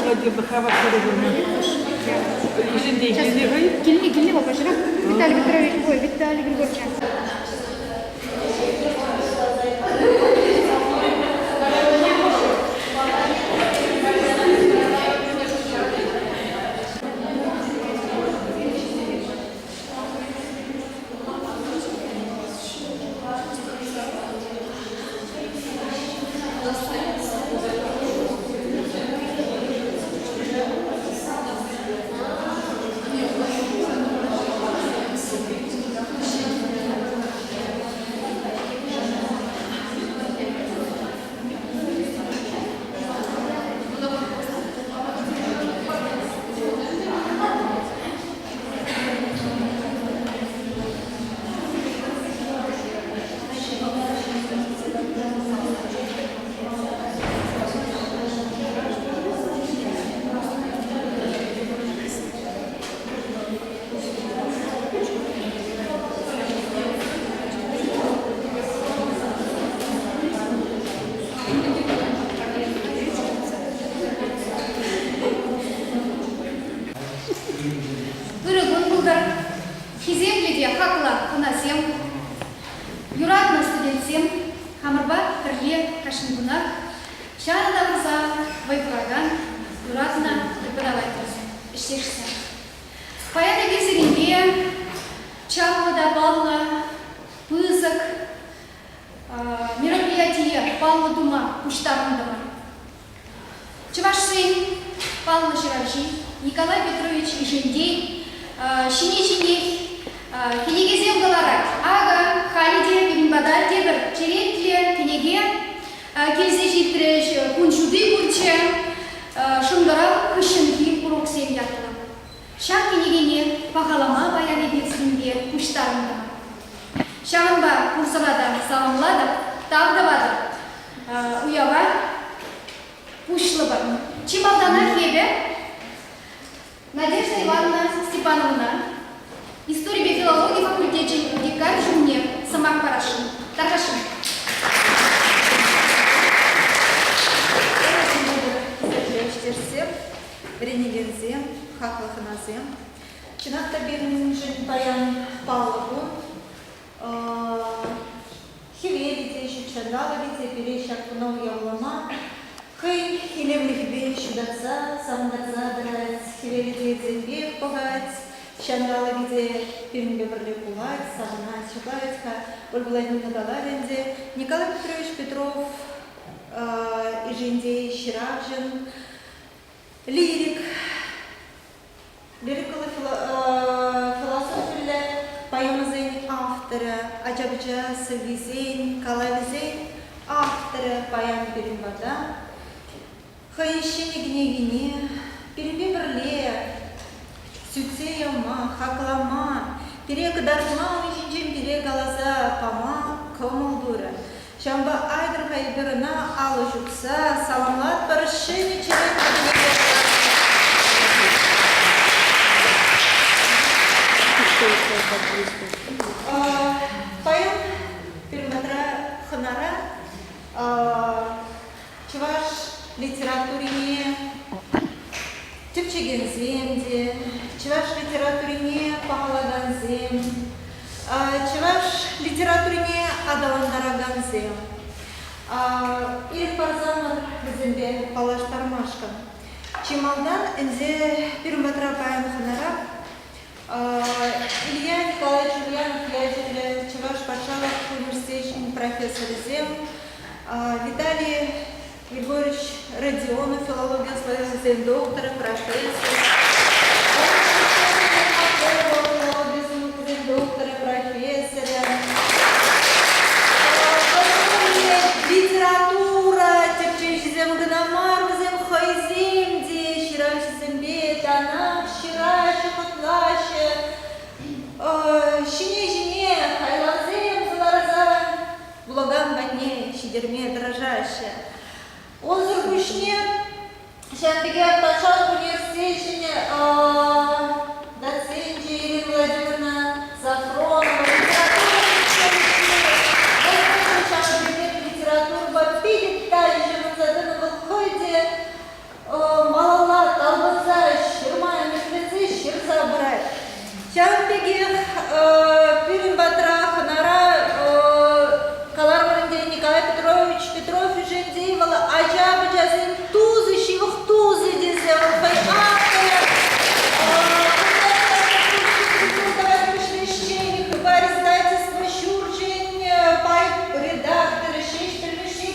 молодежных хабарлары Килни бабашыра. Виталий Петрович, ой, Виталий Григорьевич. Юратны студентсем, хамырба кірле кашынгунақ, шарыдамыза вайбураган, юратна преподаватель, іштекшісі. Паяны кезерінде, чапыда балла, пызык, мероприятие балла дума куштарындыма. Чывашсын Павловна Ширавши, Николай Петрович Ишендей, Шинечиней, Кенегезем Галарат, Ага, Халиде, Бимбадар, Дебер, Черетле, Кенеге, Кельзе Житреш, Кунчуды Курче, Шунгара, Кышынки, Уроксем Ятла. Шак Кенегене, Пахалама, Баяны Бетсинге, Куштарында. Шағынба Курсалада, Саламлада, Тавдавада, Уява, Пушлыба. Чималдана Хебе, Надежда Ивановна Степановна, история филологии факультете Дикар Жумне, Самак Парашин, Тарашин. Ренегензем, Хаклаханазем, Чинатта Бирнин Жень Паян Павлову, Хиведите еще Чандала, Вите Перещак Пунов Явлама, Хей Хилевлих Бей Шудаца, Самдаца Драть, Хиведите Зенбех Погать, Чандала Вите Пирнбебрле Кулать, Савна Чугайцка, Ольгуладина Галавенде, Николай Петрович Петров, Ижиндей Щиравжин, лирик, лирикалы философиялер, поэмазен авторы, Аджабджа, Савизен, Калавизен, авторы поэм Перенбада, Хаищене Гневине, Перебебрле, Сюцеяма, Хаклама, Перегадарма, Ужинджин, Перегалаза, Пама, Камалдура. Шамба Айдр Хайберна, Алла Жукса, Саламлат, Парашини, Поем периметра Ханара, Чуваш литературине, Тюпчегенземде, Чуваш литературине Пахаладанзем, Чуваш литературине Адаландараганзем, Ирик Парзанов Зембе Палаш Тармашка. Чималдан энзе периметра Поем Ханара, Илья Николаевич Ульянов, Чуваш Пашалов, университетский профессор Зем, Виталий Григорьевич Родионов, филология славянская, доктор, профессор, филология доктора, профессора, литература, тепчейший зем Ганамар, зем Хайзем, де Щиравши Зембе, Танах, Щираши, Хатлаши, Щине, Хайлазем, Залараза, Благан Батне, Щидерме, Дрожащая. Он заргушне, сейчас бегает Пашал в университете, доценте Ирина Владимировна Сафронова, литературу, Бапили, Талия, Мазадына, Волхойде, Малала, Паянги Пирин Батрах Нара Калармаринде Николай Петрович Петров и Жендеевала Аджаба Джазин Тузы, Шивах Тузы, Дезева Паянга. Издательство Щурчень, редактор, шесть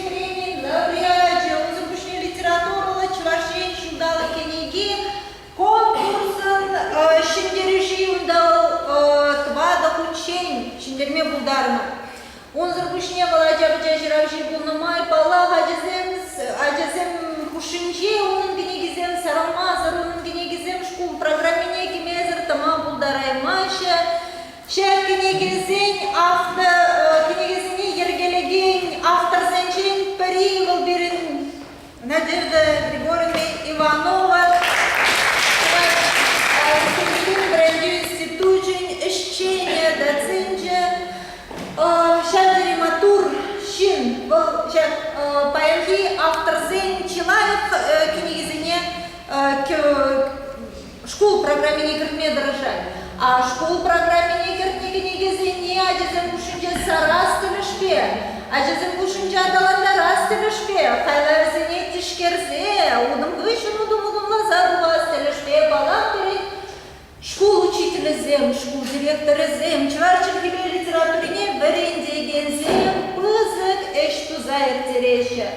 премий, лауреат, запущенную литературу, чувашень, шудала книги, конкурсын, шендережи ундал твада учень, шендерме булдарна. Он запущенная молодежь, жиравший булнамай, пала, аджазем кушинче, он книгизем сарамазар, он книгизем школ, программе неки мезер, тама булдарай маша. Şer knigesin Ергелеген автор Зенчин Паривал Бирин Надежда Григорьевна Иванова Книгин бренди институтчин ищение доценче Шандери Матур Шин Паянги автор Зен Чилаев книгизине школ программе Игорь дорожать. А школ программе книги аджазем кушинче сарастылышпе, аджазем кушинче адаланда растылышпе, хайлар зене тишкерзе, удым гышын удым лазар бастылышпе, балам перед школ учителезем, школ директорезем, чварчылгибе литературине берендегензем, пызык эштуза эртереше.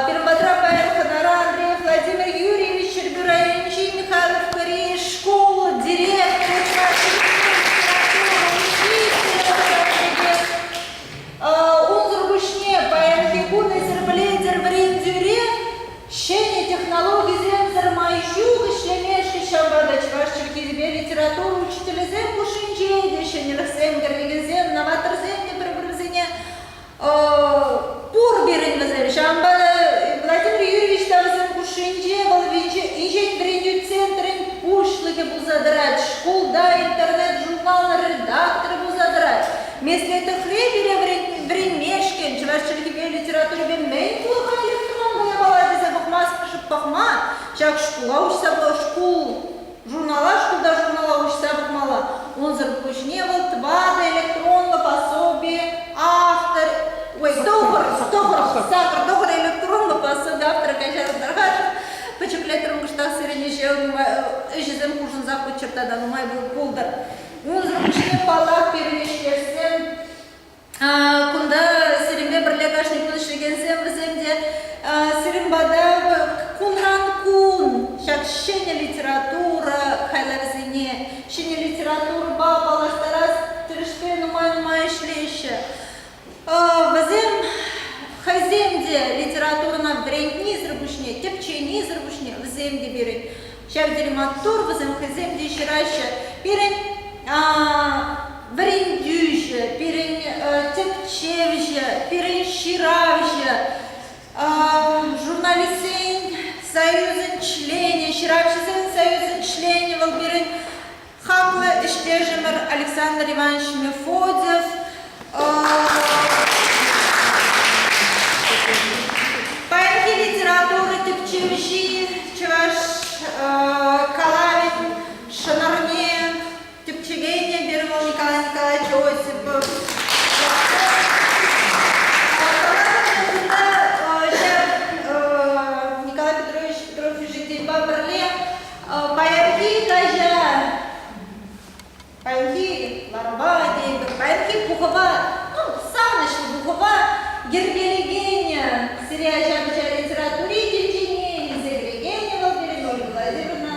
Пермбатра Паянханара Андрей Владимир Юрьевич Чербюраевич Михайлов Корей, школа, директор, он зарубышне Паянхи Гуны Зерблейдер Брендюре, щене технологий земзер майжуг, шлемешки шамбада чвашчерки себе литературу, учителезем кушинчеде, щенерсем горнигезем, новатор земне пребрызине, Пурбирин вазер, шамбада Владимир Юрьевич Тавзен Кушинче, Воловиче, инжень брендю центрин, пушлыки бузадрать, школ, да, интернет, журнал, редактор бузадрать. Вместо этого хлебеля времешки, чвашчерки себе литературу бемейн, плохо электронная балада за бахмас, пахма, чак школа, уж собой школ, журнала, школ, да, журнала, уж собой мала. Он зарпушневал, твада, электронного пособия, автор, ой, договор электронного пособия, автора Кайжара Даргаша, почеклятером гштах сиренеше, ежезем курсын заход чертада, но май был полдар. Он зарпушнев палах перемештерсен, кунда сирембе бірлегашный кунышлегенсен віземде, сирембада кунран кун, шак щене литература, хайларзине, щене литература балаштарас, тірішпе нумай ішлеше. Візем хаземде литературна брендни зрабушне, тепчени зрабушне, віземде бірін. Шавдері маттур, візем хаземде шираще, бірін брендюже, бірін тепчевже, бірін ширавже, журналистин союзын члене, ширавшизын союзын члене, бірін хаклы іштежімір Александр Иванович Мефодев, Паянги литературы тепчевжи, чуваш Калавин, Шанарне, тепчевение Бермал Николай Николаевич Осипов. Николай Петрович Петров и житель Бабрле, Паянги Кажа, Паянги Ларабади, Паянги Пухова, ну, Саныш Пухова, Гергелегения, Сирия Жабыча литературе, Течение, Зегрегения, Владимир Владимировна,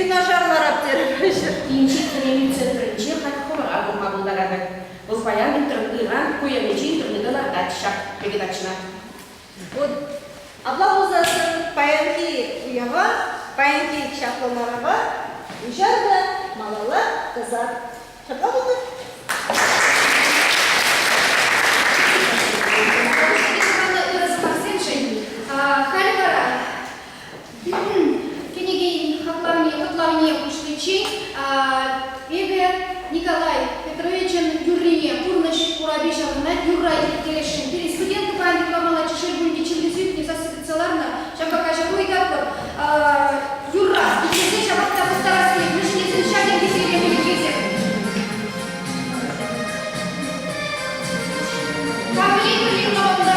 тренажерлар аптербайшыр. Инчи тренинг центринчи хатхор агумагулдарады. Узбаян интернетынан куямичи интернетала датшак передачна. Вот Аблаузасын паянки уяға, паянки шақлыларға, ұжарды малалы қызар. Шапқа болды? Николай Петровичем Юрлине, Пурныш Урабишевна, Юрай Терешин, студенты памяти Камала Чеширбунги Челизют, не сосредоточаларно, Шабакаша Руйгапор, Юра, и здесь Шабакта Пустарский, Мишни Сеншаги, Веселье Великизе. Камилин Юрлиновна.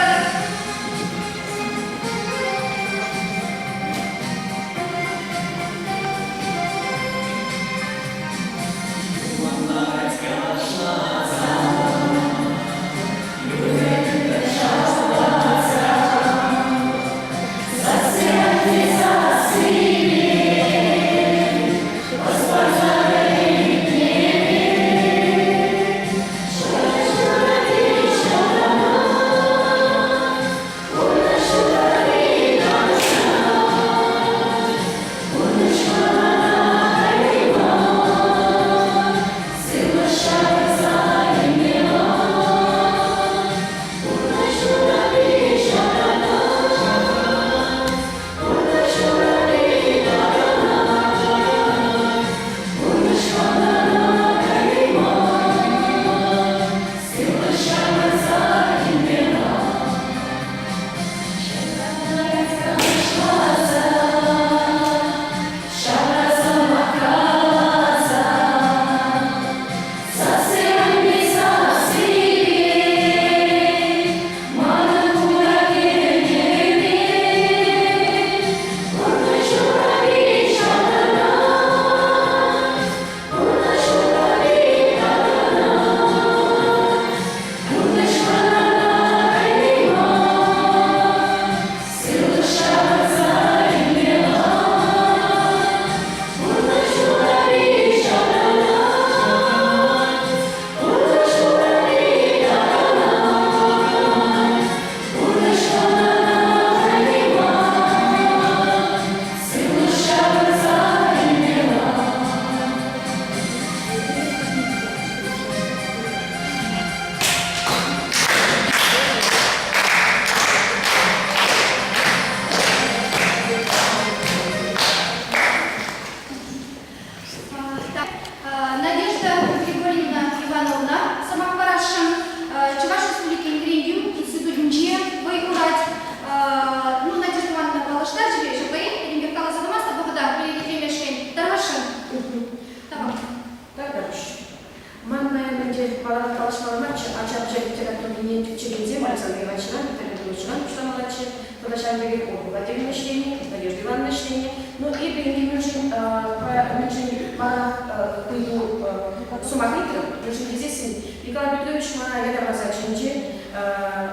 Николай Петрович мана ядерна зачинче,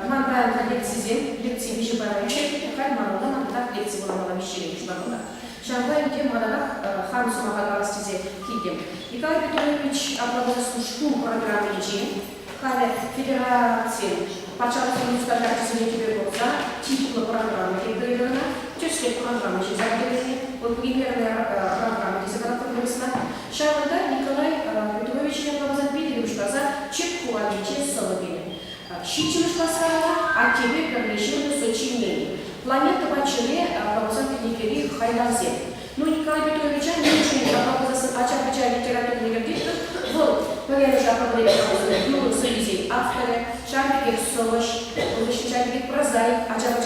ман баян лекции биши барайче, хай мануда ман лекции буламала биши шунамала. Шанбай ке манадах хан сумага галастизе кидем. Николай Петрович обладает штук программы ичи, хай федерация пачалки устарчатися тебе болса, типла программы кедерна, чешке программы ичи загадели, вот примерная программа, где загадка прописана. Шанбай Николай Петрович не обладает чек куаличе соловины. Щичевыш классала, а тебе перемещено сочинение. Планета Бачеле, Бабасан Пеникери, Хайлазе. Ну, Николай Петровича не очень обладает очаг литературный вердикт. Вот, поверишь, определение, ну, союзей авторы, Шамбикер Солош, Шамбикер Прозай, очаг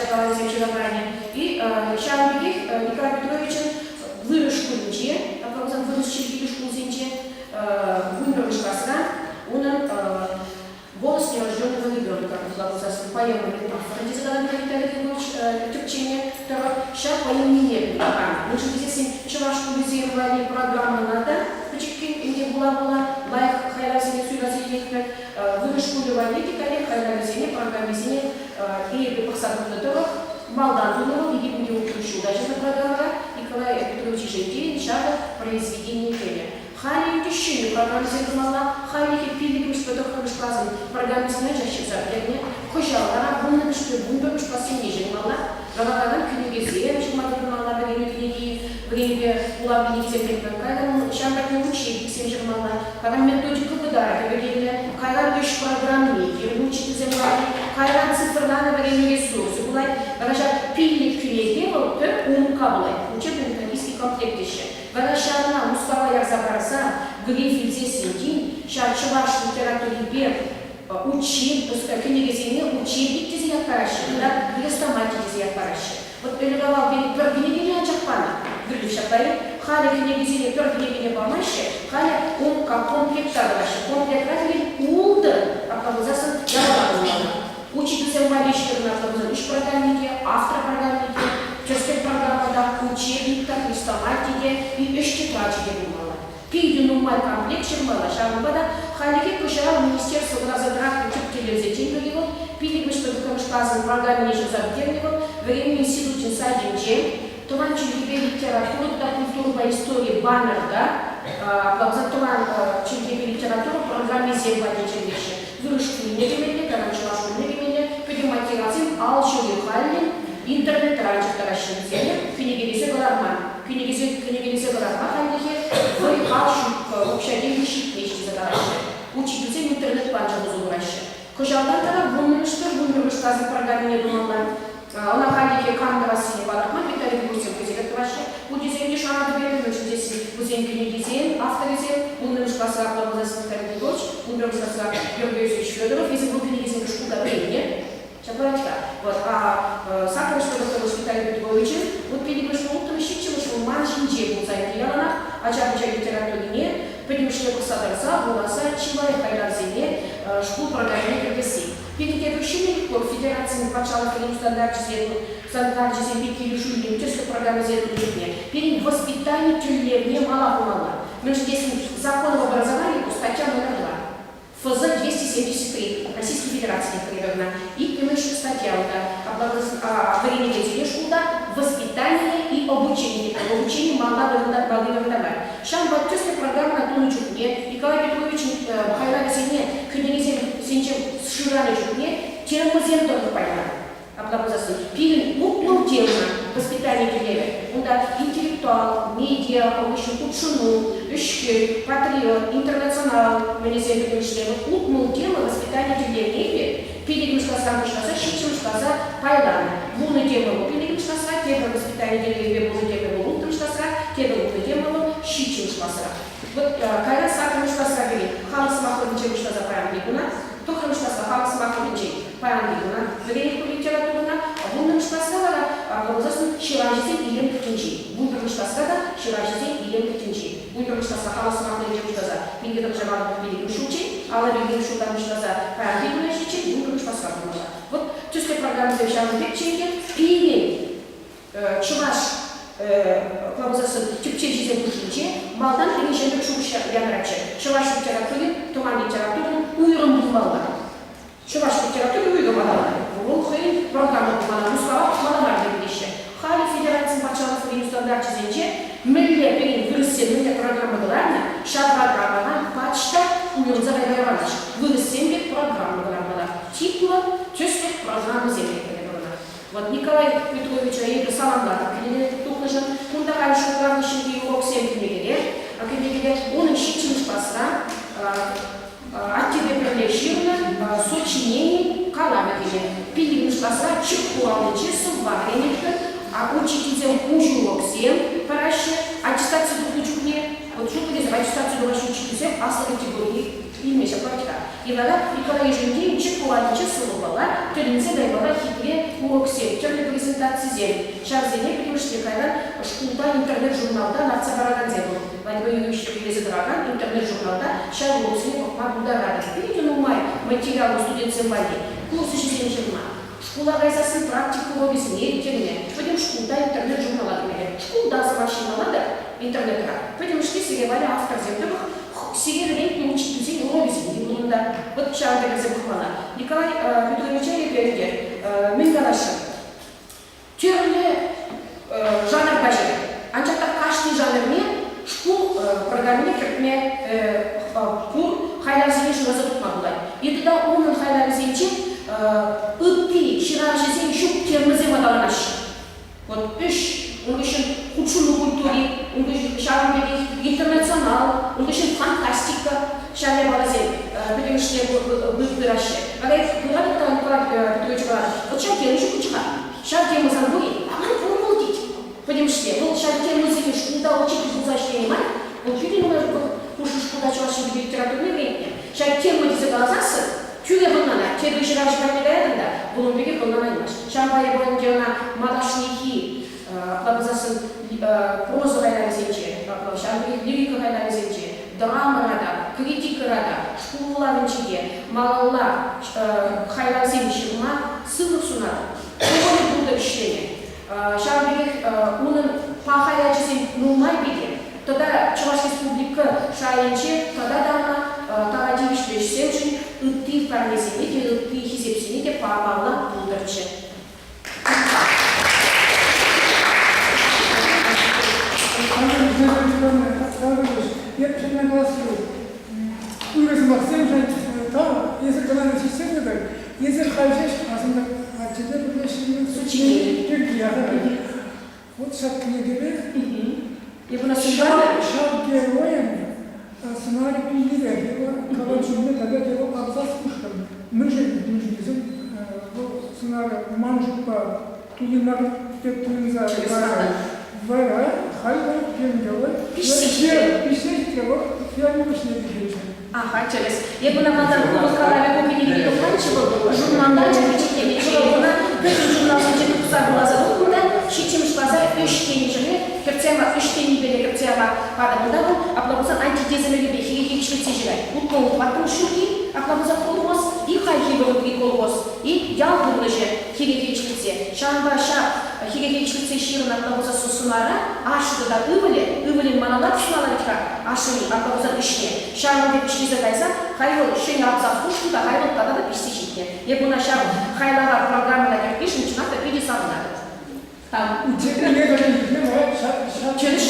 Чилограни. И Шамбикер Николай Петровича вырежку ниче, обладает вырежку зинче, вымервыш классра. Он голос нерожденного ребенка, поема метафора, где задала Виталий Тюрчине, сейчас по имени программа. Мы же здесь чувашку визировали программу надо, почекин, где была лайк, хайразине, суразине, вырежку любовики, коллег, хайразине, программизине, и посадок на торах, Малдан Дунова, и гибнет его ключу. Даже на программа Николай Петрович Жентин, Шага, произведение теме. Хали тещини программы зеркала, хали пилигмиш подохнуш классом программы значащих забегне, хожалара бунны что бунбе спасение жемала, галаган книгезе, жемала книги, время улавления земельных, когда шамбат не учили всем жемала, когда методику выдара, когда лишь программы, учить земля, когда цифрные время ресурсы, была даже пилик книги, вот каблы, учебный методический комплект еще. Когда шарна мускава як забраса, грифель здесь сидит, шарчеваш литературе учил, книги земли учили, где я параши, да, где стамати где я параши. Вот передавал перед книги не очапана, говорю шапари, хали книги земли перед книги не помаши, хали как комплект табаши, комплект как улда, а повозасан я ладно. Учитель малышка на повозан, иш программики, автор программики. Часть программы да учебника, хрестоматики и эштеклачи думала. Пиду нумай комплект шермала шармбада, халики кушала министерство разодрак телевизионного его, пили бы что такое шпазен программе ниже забдернего, время институте садим джем, туман чудибе литературу, да культуру по истории баннер, да, туман чудибе литературу программе зебани джемише, вырушку негемели, каранчулашку негемели, педиматирацин, алчули халли, интернет раньше таращили, книгелисе гларман, книгелисе гларман, хандихе, вы алшу общагенщик вещи задаращи, учитель интернет панча бузуращи. Кожалдан тара буннымышты сказы программе не думала, она хандихе камера сине балакман, Виталий Гусев кузегатващи, удизеньки шана доберли, здесь узень книгизен, авторизен, буннымышты сказа Абдалмазас Виталий Дочь, буннымышты сказа Георгий Юрьевич Федоров, если был книгизен шкуда времени. Вот, сакры, что такое воспитание Петровича, вот перебрышнул, то ищите, что манжин джебу заявлена, а чапача литературы нет, потому что посадарса, волоса, человек, хайразине, школ программе КГС. Перебрышили легко, федерация начала фильм стандарте земли, решили, тесто программы земли, перед воспитанием тюлевне мало-мало. Мы же здесь закон об образовании, статья номер 2. ФЗ 273 Российской Федерации примерно. И конечно статья о времени школа, воспитание и обучение. Обучение молодого дома. Шамбат тесная программа на ту чукне. Николай Петрович Хайрага Сене, книгизем Сенчем Ширане чукне, термозем только поняла. Фильм «Утнул тема» воспитание деревьев. Он да интеллектуал, медиа, обычно ученый, ищи, патриот, интернационал, менеджер мышления. «Утнул тема» воспитание деревьев. Пилигримская самбушкаса, щичимшкаса, пайлана. Вуны тема пилигримскаса, тема воспитание деревьев, вуны тема утнумшкаса, тема вуны тема щичимшкаса. Вот когда сакрамшкаса говорит, халас маховичемшкаса правильно, то храмшкаса халас маховичем. Правильно, время литературна, бунным шпасала, образован ширажи илем ктинчи. Бунным шпасала, ширажи илем ктинчи. Бунным шпасала, халас махлы джемштаза. Мигдам жамал билим шучи, ала билим шутам штаза. Правильно шучи, бунным шпасала. Вот тюске программы завещала пекченье, или чуваш образован тюпченчи землушинчи, малдан перенченье шуча янраче. Чуваш литературе, туман литературы, уйром бумала. Чуваш литературы уйдомала. Волхы программа бумала. Мускава маломарный вещи. Хали федерация почала фильм стандарте зенче. Милле перед вырастем этой программы главная. Ша программа почта уйдом завоевалась. Вырастем программы главная. Титла тюсек программы земли. Вот Николай Петрович Аида Саламдар, книги тухнажен, он такая что главный щенки урок 7 книги, а книги он ищет спасра. От тебя привлечено сочинений каламиками. Пилим шпаса чекуалы часов варенье, а учитель ужурок всем параще, аттестацию духучукне, вот что ты за аттестацию вашу учителя, асла категории, и меша платка. И вода Николай Ежендеевич чекуалы часов была, тюринце дайвала хитре урок всем, терли презентации земли. Шар земли, потому что когда шкута интернет-журналда на Цабараганзебу. Вадима Юрьевича Перезадраган, интернет-журналда, шар уросне Магуда Рада. Видите, ну май материал студент земли. Курсы жизни журнал. Школа гайзасын практику объяснили термины. Пойдем школда интернет-журнала. Школда за машина надо интернет-ра. Пойдем шли сиревали автор земли. Сиревали учитель объяснили. Вот чар забухвала. Николай Петрович Аида Мингалаша. Терли жанр баши. Анчата каждый жанр не школ Türkme kur haylarızın şurası tutmadılar. Bir de onun haylarızın için ıtti, şirajızın şu kırmızı madalanaş. Вот onun için uçulu kulturi, onun için şarkıdaki internasyonal, onun için fantastika şarkı bazı bütün işte bu aşı. Fakat burada da Nikolay Petrovich var. O şarkı şu çıkar. Şarkı mızan bu iyi. Ama bunu buldik. Потому что вот шаркер музыки, что куда учить музычный мать, вот чуть немного кушаешь куда чаще в литературной времени. Шаркер музыки глазасы, тюля банана, те души раньше промедает, да, было беги банана имаш. Шампая бандиона, мадашники, глазасы прозовая навизенче, шампая лирика навизенче, драма рада, критика рада, школа венчиге, малала, хайлазенче, ма, сылых сунада. Какое было чтение? Şarkıdaki onun pahayacısı nulmay biri. Тогда Чувашская республика шайынче, тогда дана тарадивиш бешсем үшін ытты фармезіне де, ытты хизепсіне де пағалла бұлдырчы. Я примерно голосую. Ürüsü baksayım, tamam, yazık kalan yetişsin kadar. Yazık kalacak, aslında Açıkçası burada şimdi Türkiye'de вот шапки gibi şap героем сценарий пилили его калачунда тогда его абзац пушкам мы же bizim bu сценарий manjukpa tulinlar tepkimize var hayır gençler pişirtiyor yani bir şey diyeceğim. Ага, через. Я бы на мадам Кулакалаве купили оканчивал, журналда чекчекели, чекелона, bütün журнал сочету кусагула заводunda, şiçim şlaza üçgenişini, kırtiyama üçgeni bile kırtiyama padamında bu, aplabuzan antitezemeli bir higi işleticiler. Mutlu olup baktım şu ki, aplabuzan kolumuz, İlkay hibirlik kolumuz, yal durulucu higi işletici. Şanba şap, higi işletici şiirin aplabuzan susunara, aşıda da ıvıli manalar sunalarıkta, aşını aplabuzan işine. Şanba bir işlize daysa, hayır şeyini abzat kuştu da hayır tada da pişti çekti. Ya buna şap, hayırlara programına gelmişim, çınakta pidi sanılar. Там через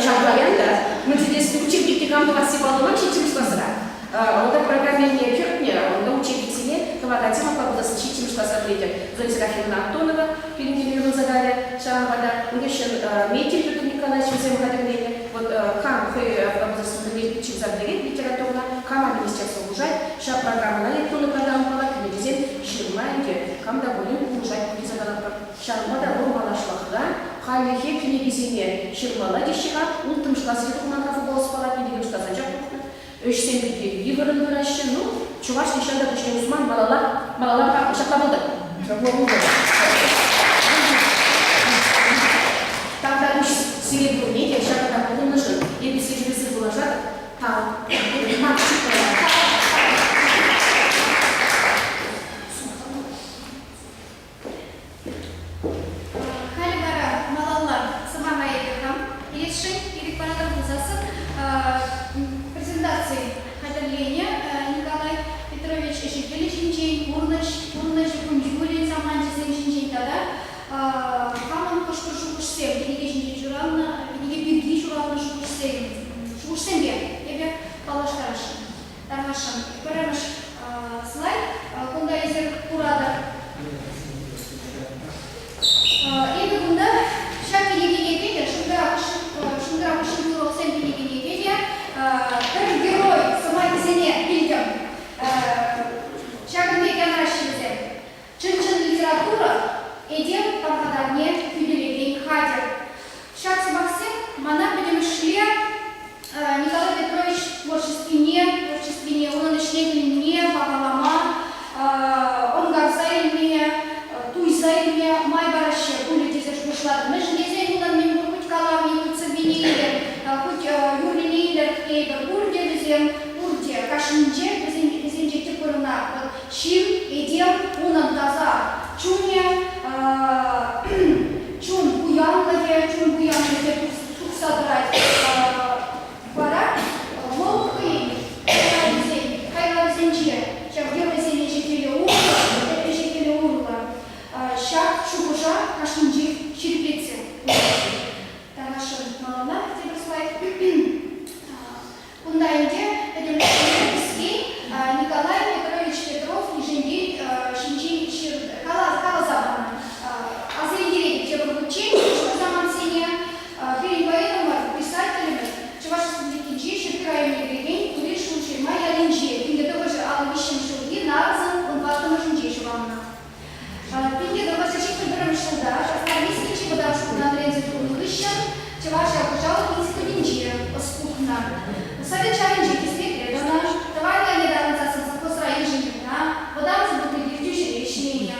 шагаянда мы здесь учебники нам посыпали, читим что-то. Вот это программирование Киркнера, он научили себе, когда тема побуда с читим что-то выйдет. Зоя Серафимовна Антонова, фильм задали, Шамбада, мы еще Метель Петр Николаевич взаимодействие, вот Кам побуда с читим задали литературно, Кама министерство ужать, ша программа на электронную программу была, книгизен, ширмайки, Кам доволен ужать, визагалапа. Шамбада романашлахда, халихе книгизене ширмала дешиға, ултым шқасы тұғманғафы болыс бала кедеген шқазан жақ тұқты. Өшсен бірге евірін бірашшы, ну, Чуваш дешанда күшкен Усман балалар шақлабылды. Тогда үш сирет бұрмейді, шақыда бұлын ұшын, ебесі жүресі бұлажады, тау, презентации Хатерления Николай Петрович Эшекелич Инчей, Урныш Кунджигулин Саманчис Инчей Тада, Хаман Кошкушукушсем, Кенегешинчей Журавна, Кенегебирги Журавна Шукушсемге, Ебе Палаштарашын. Тарашын, көріміш слайд, кунда езер Курада. Ебе кунда шаки егенегеде, шындырақышын Юроксен егенегеде, бір герой самайкізіне білдім. Шагымбек Янрашевізен. Чын-чын литература едем парқадарне күделеген хадер. Шаг сабақсен, мана білімішле Николай Петрович творчествине, оның ішіне бағалама, оңғарса еліне, туйса еліне, май барашы бұл етезер жұмышлады. Мәжін кезен бұлдан мен бұр қалам, цыбинейлер, хоть юрлинейлер, кейбір бұрде бізен, бұрде кашынже, бізен жекте көріна. Шим, едем, оның таза, чуне, чун бұянлығы, тұқсадырай. Бара, мол қиын, қайларызенже, жағдермесене жекелі ұрла, шақ, шуғыжа, кашынже, шерпетсен. Танашын малана, тебір слайд. Кундайнде, Николай Петрович Петров, Нижний Калазабана. А за идеей те обучения, что за мансине, перед поэтому писателями, что ваши студенты шипираемые гребень, куришь лучше, моя линче, пинге того же алвищем шелги, нарзан, он ватом жинче швамна. Пинге того же шипираемые шелда, остановись, ничего давшку на дрензе труднущем, что ваши обучал студенче, поступно. Совет чаренче, действительно, да наш, давай я недавно застался по сраи женщина, вода забудет летючие речения.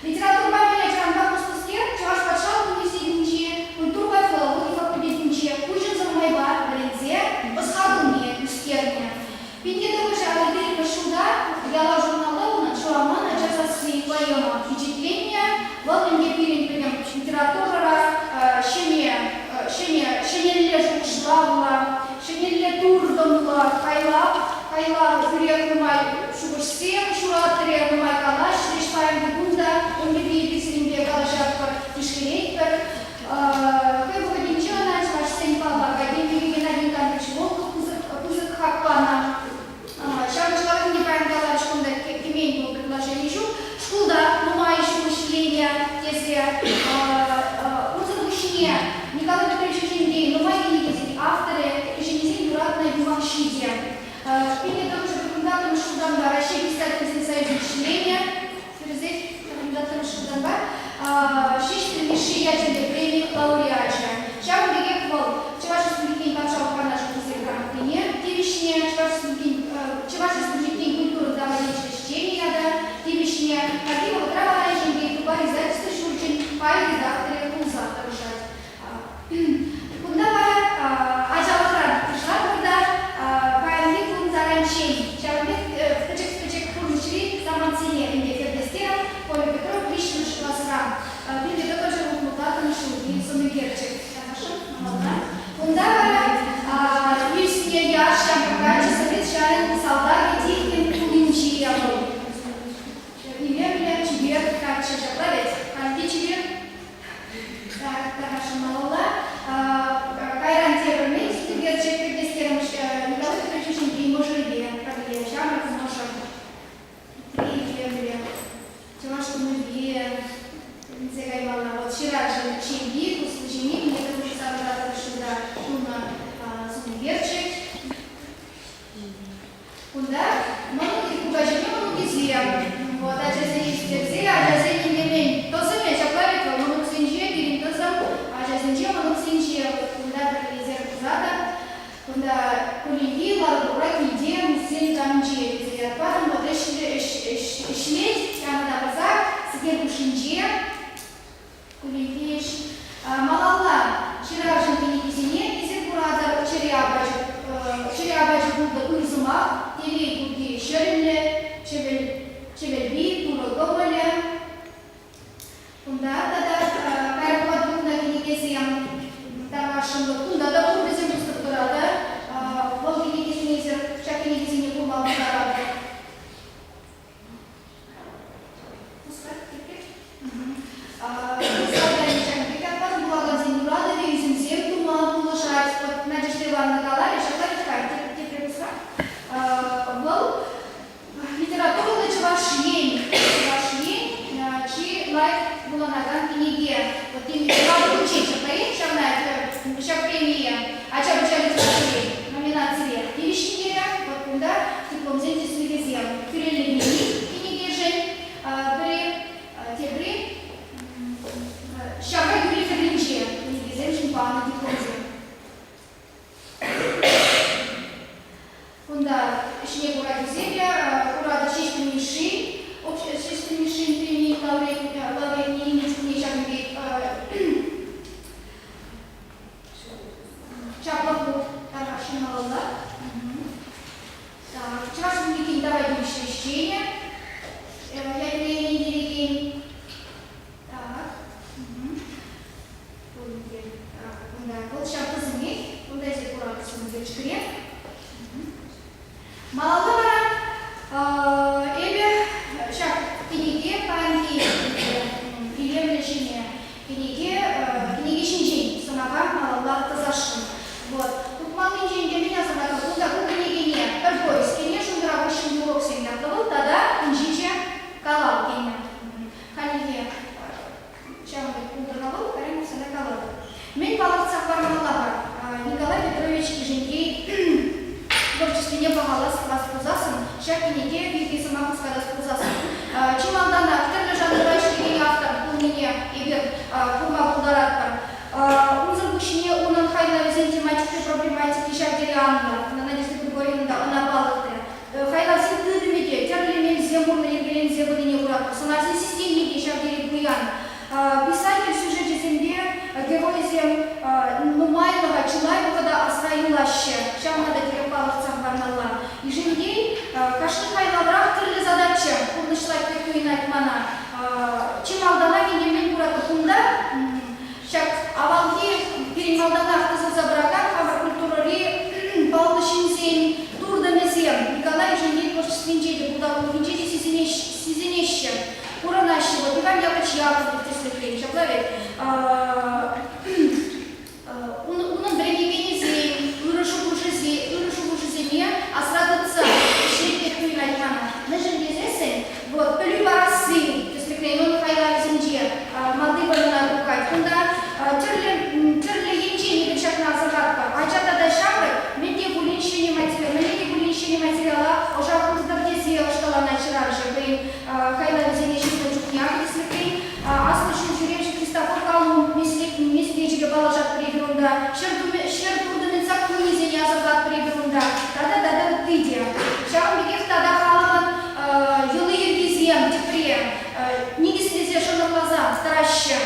Литература память рамка пустоске, чего ваш подшал кунисидниче, культура филологии факультетниче, кучен за майба, валензе, восхадуне, устерне. Пинге того же аллегории пошуда, я журнала на чуамана, часто свои поема, впечатления, вот мне перед литература, шенелле шлавла, шенелле турдомла, кайла, фурьякнумай, шубышсем, шуратре, нумай калаш, рештайм гунда, он не видит сиренге калашатпар, тишкелейтпер, кайбука динчана, ваш сеньпаба, академии Геннадий Николаевич Волков, кузык хакпана. Сейчас человек не правильно калаш, кунда кемень был предложение еще, шкулда, нумай еще мышления, если Николай Петрович Жиндей, но мои авторы Женезин Юратная Бумагшиде. Пинге тоже рекомендатом Шуданба, Россия писательский союз мышления, рекомендатом Шуданба, Шишкин Мишиятельной премии лауреача. Чау Бегеквал, Чевашевский Микин Павшал Канашев языка Пине, Тивишне, Чевашевский Микин культуры даводичной чтения, Тивишне, Акимова Трава Жиндей, Туба издательство Шурчин, Пай редакторы Кунза нарушать. Кундава ажалахран пришла, когда паяльник кун заранчей. Человек спичек хурничли саманцине индекердестера, Поле Петров, Вишна Шиласра. Пинги тоже мутатан шуги, сумигерчик. Хорошо? Кундава вишне яша, какачи, совет шарин, солдаты, тихин, кулинчи, ялой. Неверля, чебер, как чеша, править? Канди чебер. Хорошо, малола. Кайран термин, студентчик, предестером, Николай Петрович Жиндей, можливе, правильно, шамрак, ножа. Приемле. Чувашку мулье, не волна. Вот вчера же чемби, услышали, мне тоже собрала сюда шуна сумерчик. Куда? Много кубажем, много зем. Вот, а сейчас есть зем, а сейчас не мемень. То самое, что правит, много синжи, перед Зачем он синчил, куда прилезет кузата, куда кулинги, ларбурак, иде, мусин, там чей, потом вот шлеть, там на базар, сидел кушинче, кулинги, малала, вчера же не кизине, кизин курада, черябачи будто курзума, телей будки шеренле, чевельби, туро доброле, куда тогда, аэропорт на книгезиям, тамашин, куда да будет землю структурада, волги книгезинезер, чак книгезине кумал нарада. Пускай теперь. Потом была Ганзин Юрадове, и Зимзем думала улучшать, вот Надежда Ивановна Галария, шагали теперь пускай. Был литература Чевашьень, чи лайк была на книге, вот им надо учить, что проект, что премия, а что обучали спрашивали, номинации, Тивишнигеря, вот куда, диплом земли с Легезем, Кирилли книги Жень, Тебри, Шака Юрий Каблинче, Легезем, Шимпана, диплом куда, еще не курать земля, курать чистый миши, общественный мишин, премии, лауреат, не чакнги, чаплаку, хороший молода. Так, вчера мы какие давай вещения. Я не деревень. Так. Вот сейчас позаметь. Вот эти аккуратно девочки. Молодого Эбе, сейчас книги панки, приемле лечения, книги шинчень, самого малого тазашин. Вот. Тут малый день для меня самого, куда проблематики шагдери анна, на Надежда Григорьевна она балыты. Хайла все тыдымеде, терлемен земурны ергелен зебыдыне урат, санасын системеге шагдери буян. Писатель сюжет земле, герой зем, нумайлого, чулайлого да асраилаще, шам надо терпалых цахбарнала. И жендей, кашны хайлаврах тырлы задача, курнышлай пекуинать мана. Чем алдана венемен бурата кунда, шак авалги перемалданах тызы забраган, хавар культурали, балдышинзен, турдамезем, Николай жендей творчественчеде, будалу венчеде сизенеще. Уранащего, диван я почьяку, если клей, шаплавит. Унан древневени зей, урашу в земле, а срадаться, шейте туинать мана. Нажен дезесен, вот, пылю барасы, если клей, он хайла земле, молды барына рукать. Кунда, терле янчи, не бешак на загадка, а чата да шабры, менде булинщине материала, уже аккуратно где штала начала же, хайла земле. Аслышын жүрекші Христофор Калмун меслечіге балажат приберунда, шер турдының сақ көңізене азағат приберунда, тада тыде. Шағын бекек тада қалымын жылы ергезем, тепре, негізлезе шынықлаза, старашы.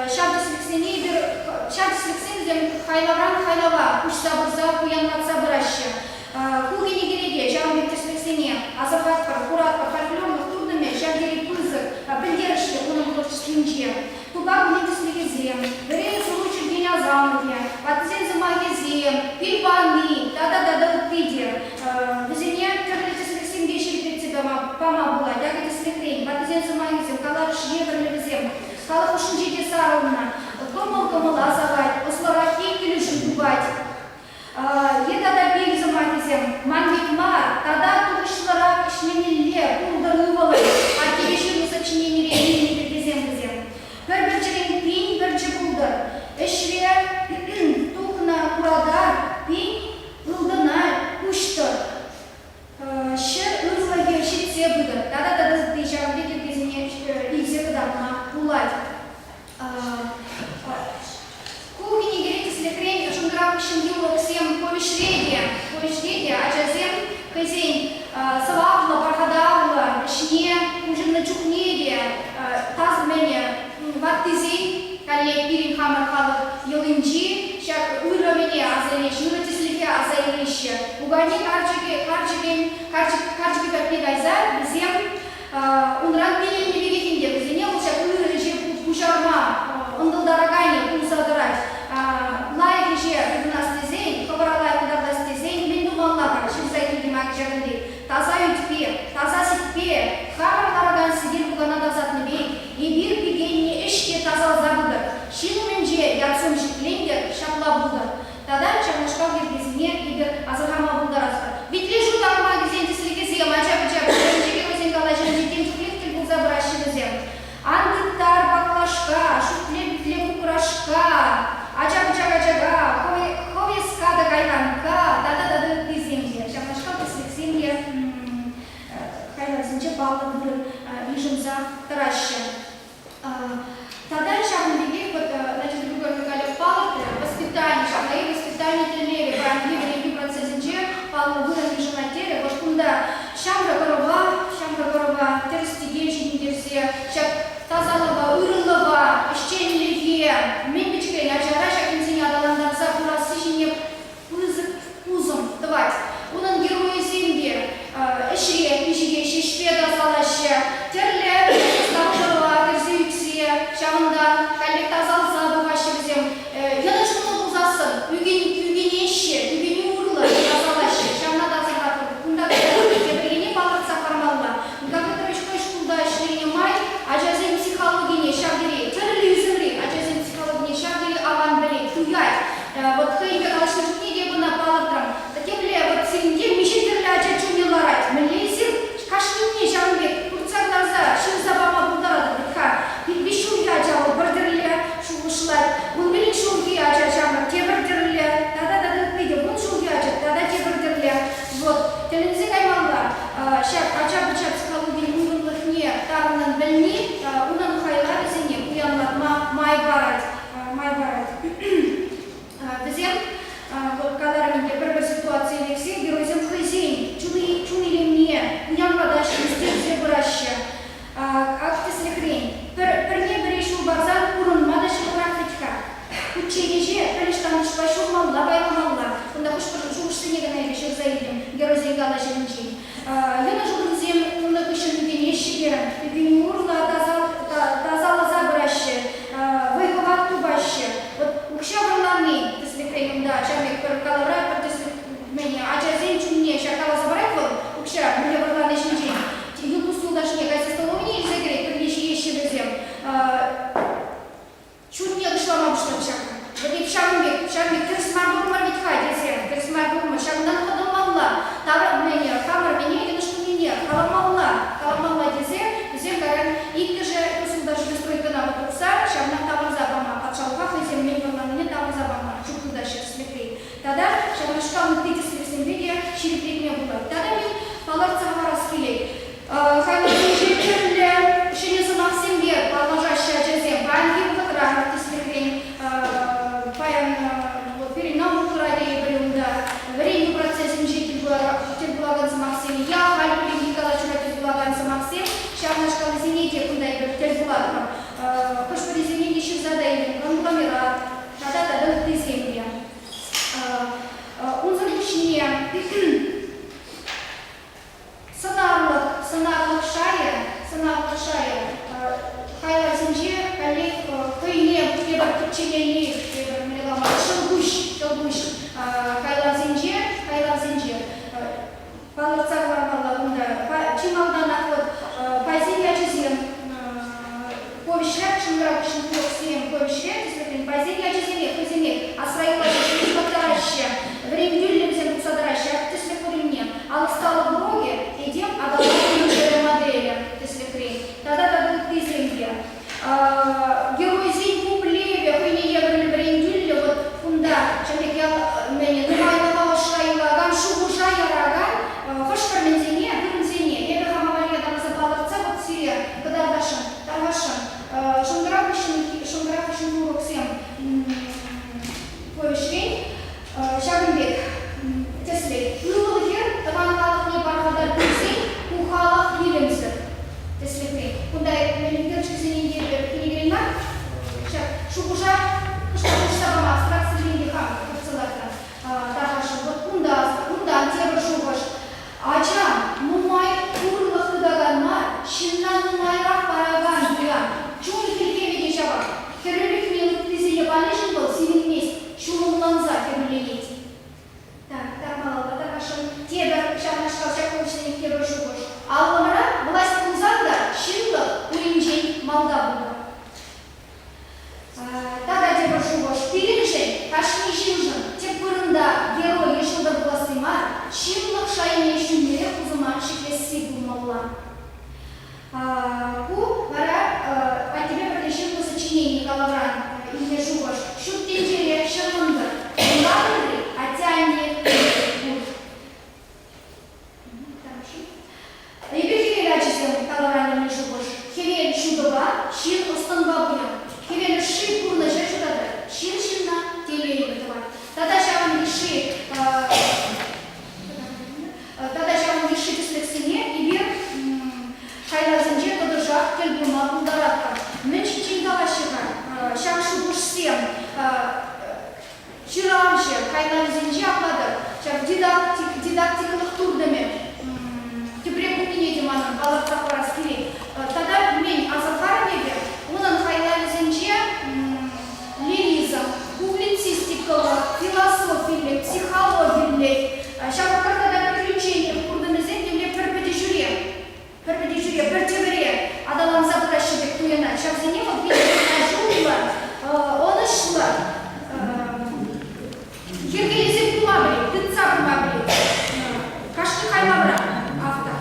Шағды сіліксенізем хайлава, күш сабырза, куянлатса бұрашы. Кулгені кереге, шағын бекте сіліксене, азағат бар, курат бар, фольклорных турдыме, шағдері пызық, білдерішті, оның творчественче. Тубак негізлегезем, береется лучше день азамке, патзен замагезем, пильбаны, тада тыде. Везене терлете сіліксен беші перед тебя пама была, дягайте сілікрень, патзен замагезем, калар шневерлевезем, калар ушынжеде сарылына, комыл азағать, ослараки келюшін дубать. Тада бел замагезем, мангет мар, тада туғышлара ішленелле, пулдырывалы, а кебешін сочинение рейнені пердезем. Бір-бірчерен пейн бірчі бұлдыр. Ішре тұқына құрадар пейн ұлдына күштір. Шыр ұзлагер шетсе бұдыр. Тада дыжағын бекет кезіне изе қыдағына бұлайды. Кулгіне кереті сілікрен ұшындырақ үшінге олықсем повешледе, ачазем кайзен сававла, пархадавла, ішіне ұжынны чухнеде, тазмене ваттизей, кале пирин хамар халық елінжи, шак уйрамене азайлеш, юратислике азайлеші. Угани карчыки капнегайза, бізем унран белен небегетінде, бізене ол шак уйрыжи пушарма, ындылдарагайне, пулсадырать. Лайк же 15 зейн, хабаралай кудардасты зейн, мен думаллапар, шымзай килдимак жағынды. Таза үтпе, таза сетпе, хабарлараган сидел бугана тазатны бей, и бир бигенне ішке тазал забыдыр. Шинумен же ятсым житлендер, шапла бұлдыр. Тада чамашкал гергезіне егер азырхама бұлдар аспыр. Битле жутағыма кезен тесіліге зем, ача-быча, жеге өзен калай жен жетен жүкле шамашкам тетислексен беге шириплегіне болады. Тада мен паларцаға барас келей. Хайлардың жеткерлі үшіне сынақсенге балажаща жазем. Банги бұқыра тесілігін паян перенам бұқыра дей білімді. Время процессин жетіл бұлаған сымақсен. Я хайлардың екалашыра тез бұлаған сымақсен. Шамашкалы зенеде күндай бір тез бұлаған. Қышпыры зенеде шық задайын. Конгломерат. Тада теземге. Унзыргышне сынарлық шая қайлар зінже кәлек көйне кебір күтчелене кебір мелама шылгуш қайлар зінже балырца бармаларында чималдан ақыт пайзен яжызен повішлер шыңғырап үшін көксем повішлер пайзен яжызене көзене асырайылады время дюллемсен кусадраща, если курение, а стало дороги, идем, а должны модели, если крень. Тогда будут ты земля. Герой зень публеве, вы не ебрали время дюлле, вот фунда, чем я меня немає на шайлаган, шубу шайлаган, хош кармензине, дурнзине, я бы хамавалия там забаларца, вот сирия, когда дашан, тарвашан, шунграфишин уроксем, повещень. Шагынбек, теслек. Нұлығыр, табанғалықны барғадар көрсен, ұқалық елімізді. Теслекпен. Бұндай мемлекетшісінен келбер кенегерін бар. Шуқыша, қыштағыштағыма, фракциленге қам, көпсілардан. Тарғашы, бұндан тебір шуғыш. Ачам, мұмай, құрлықты дағанма, шыннан мұмайрақ бараған бұян. Чуын келгемеге жабар. Керілік менің тезеге банышын бұл, сенің мес. Шумланза кемелегет. Так, тармалалар тарашын тебір шамашқал шақовышының тебір шуғыш. Алғымыра власть бұлзанда шынғы үйінжен малда болды. Тада тебір шуғыш. Пеліншен қашын ешілжін теп бұрында герой ешілді бұласымар, шынлық шайын ешіндері ұзыман шеклесі бұлмалла. Бұл бара әтебе бірлешін бұл сочинение калавран ине шуғыш. Шуттенжере шырғынды. Бұлағынды атяне бұр. Ебір хевел әчесен калавран ине шуғыш. Хевел шудыға шын ұстынға бұйым. Хевел ши бұрны жер шудады. Шын-шынна телейі бұтывар. Тада шағын виши түсліксіне ебір қайларзынже қыдыржақ кел бұлма бұлдаратқа. Мен шынчынға шыға. Шақшы бұшсем, чырамшы, қайларзынже аплады. Дидактикалық турдымен. Тепрек бұкіне деманын алыртақ барас керек. Тада мен азалғар неге, оның қайларзынже лиризм, публицистикалық, философиялық, психологиялық, шақыртада приключение құрдымызен демле пірпіде жүре, бір тебіре, адаланса бұрашы бек туена. Шақзыне ол он шла. Ергелезек бұлабылы, дытса бұлабылы. Қашты қаймабыра авто.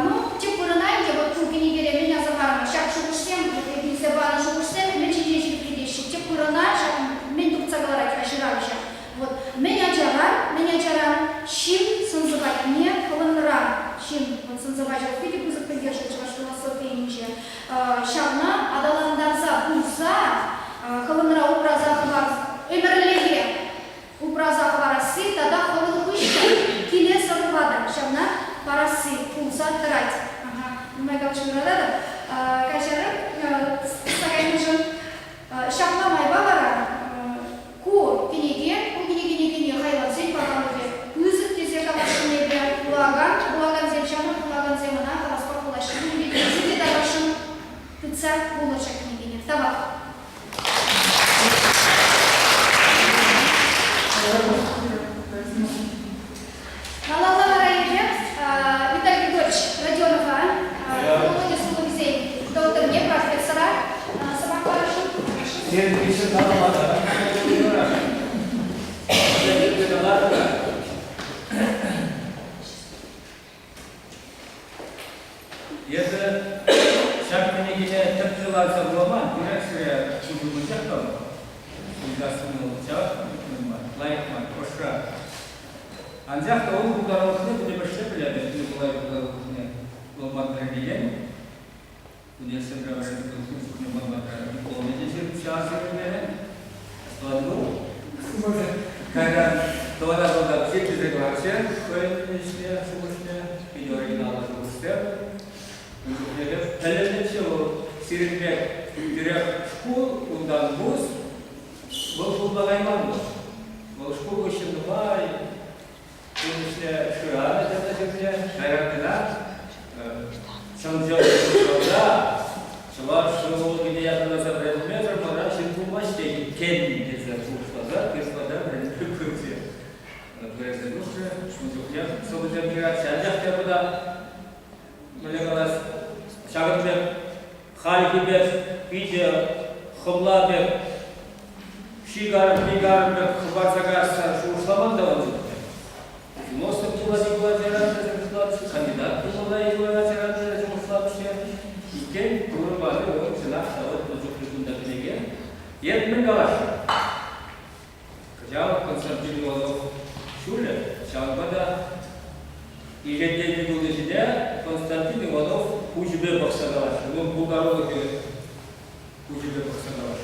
Ну, тек бұрынайын, вот күлгені бере, мен азағарыма. Шақ шуғышсем, егілсе барын шуғышсем, мен жедешілік кедешік. Тек бұрынай, мен тұқцағалар айтқашыравыша. Вот, мен ачарам, шим сынзывать не қылынырам. Шим сынзывать жоқ, педе бұзық поддерживать философия. Шағна адаландарза бұлса, қылыныра ұпразағы бар, өмірлеге ұпразағы барасы, тада қылын күшті келе сұрывады. Шағна барасы бұлса тұрайд. Нұмай қауышын ұрадады. Қайшары, сағаймышын шақламай бағара, ку кенеге, бұл кенеге қайлар зен бағалығы. Үзіп тесе қауышын ебе бұлаған зем шағын, бұлаған земіна қаласпақ бұлашын. Зеде дағашын тұтса болыршақ кенегене. Табақ. Налалар айыры, Виталий Григорьевич Родионова, Володя Суловизей, доктор не профессора, собак барышын. Сен бишін танымады. Енді шақпенегене тіптіларса болман, дирекция чүгілі жақтан. Үйдасының жауап, лайықман, қошыра. Ancak da onun kullanılmasını bilemişler bile. Bütün kolay kullanılmasını olmakları diyen. Bu nesne beraberinde kullanılmasını olmakları diyen. Onun için şahsiyetleri aslanlı. Когда товара вода все вообще, конечно, сумочная, и оригинал русская. Hele ço sirmek direk школ undan buz, bu kullanayman mı? Bu şkol şimdi var, işte şu an da şimdi hayatına şanjörda, şular şu gibi yapılan sebepler sonra şimdi bu maçta kendi zaten господа, прикрытие. Например, я события миграции, а когда мне казалось, шагатбек, халикибек, видео, хублабек, шигарбек, хабарзагаса, шушламан давал. Мостов кулади гладиатор, кандидат кулади гладиатор, шушламши. Икен турбады, вот сюда, вот тут прикунда билеген. Етмен галаш. Кожа Константин Иванов Шуля, Шамбада, и летний будущее Константин Иванов Кучбе Бахсадалаш. Он Булгаров Кучбе Бахсадалаш.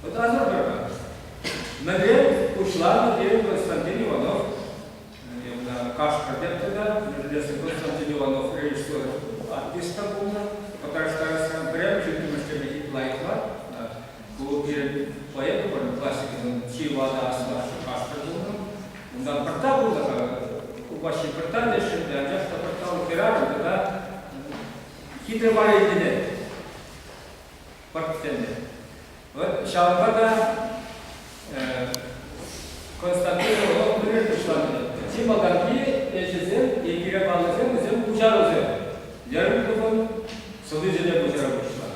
Вот Азербайджан. Наверх ушла, наверх Константин Иванов. Кашка Дептеда, Константин Иванов, режиссер артиста был, потому что прям чуть немножко лайкла. Перед поэтом классиком Чивада Аслаша Кашпер он портал у вашей портале, что портал Керара, когда хитрый варенье портфель. Вот Шалбада Константин Иванов пришла. Симаганки, Эчезем, и Кирабалазем, Зем Кучарузем. Ярым купон, Сулызеля Кучара пришла.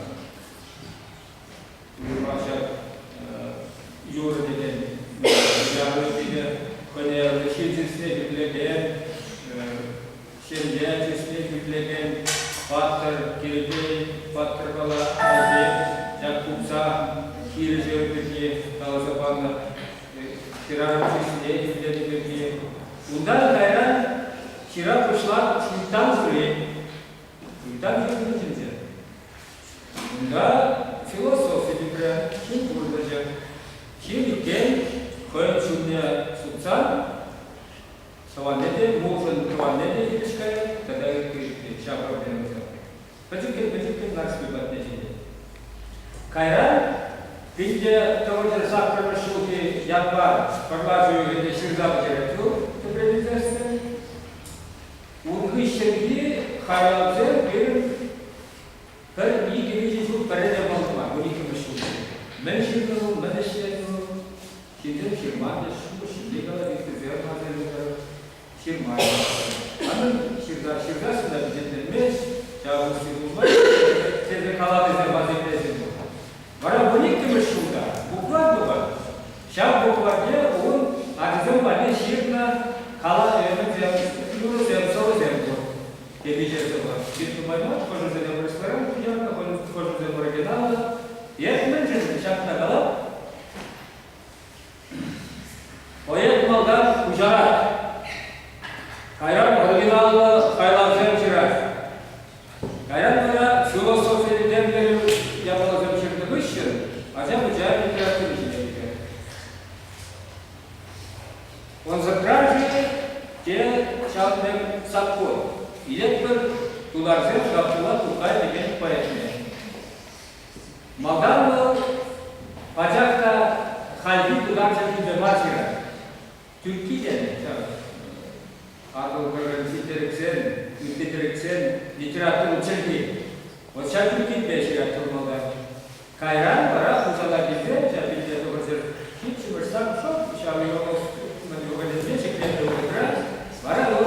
Юра деген, Яры деген, Конер, Шильцесне библеген, Шельдячесне библеген, Паттер, Кирбей, Паттер Бала, Айбек, Якубца, Киржер библеген, Талазабанна, Кирарчесне библеген. Ундан кайран, Кира пришла Шультан Зуре. Шультан Зуре не Унда философия бибре, kim kurulacak? Kimlikken koyun şunluğa tutsan, savannede, muğuzun savannede ilişkaya, kada şah problemi var. Pacıkken nasıl bir bat neşeli? Kayran, bince tavanca saklarına şulki yapar, parlacıyor ve şırda bıçarıyor, tübrelizlersin. Ungu işlemini hayalımıza bir iyi gibi çok paralel var, bu iki meşhur. Ben şirketimi, ben işletimi, şimdi şirmada şu şimdi kadar bir ziyaret hazırlıkları şirmada. Ama şirkasında bizdenmiş, çağrısı bulmak, tezde kaladıysa vazifesi bu. Bana bu iki meşhurda, buklar bu var. Şap buklar diye onun adizem var diye şirkna kala evimiz yürü soru zemdu. Geleceğiz var. Bir numara, koşu zemdu restoran, yanına koşu zemdu original. Yetmence şartına kalıp Oyet maldan uçarak Kayran orijinallı kaylavcam çırar. Kayran bana filosofi demleri yapılacak şirketi için acaba uçağı literatür içine gidiyor. Он закражет те чалным сапкой. Илетбір туларзен шаптыла тукай деген поэтіне. Малданlı Pacak'ta halbi tutarcaki demasiyle Türkiye'de Adolf'un sitereksen, ülketireksen, literatür uçerdi. O çay Türkiye'de şiratılmalı. Kayran para uzalar bizde, çapilde doğrusu hiç varsak çok şaviyonos madrugalizme şeklinde olarak var o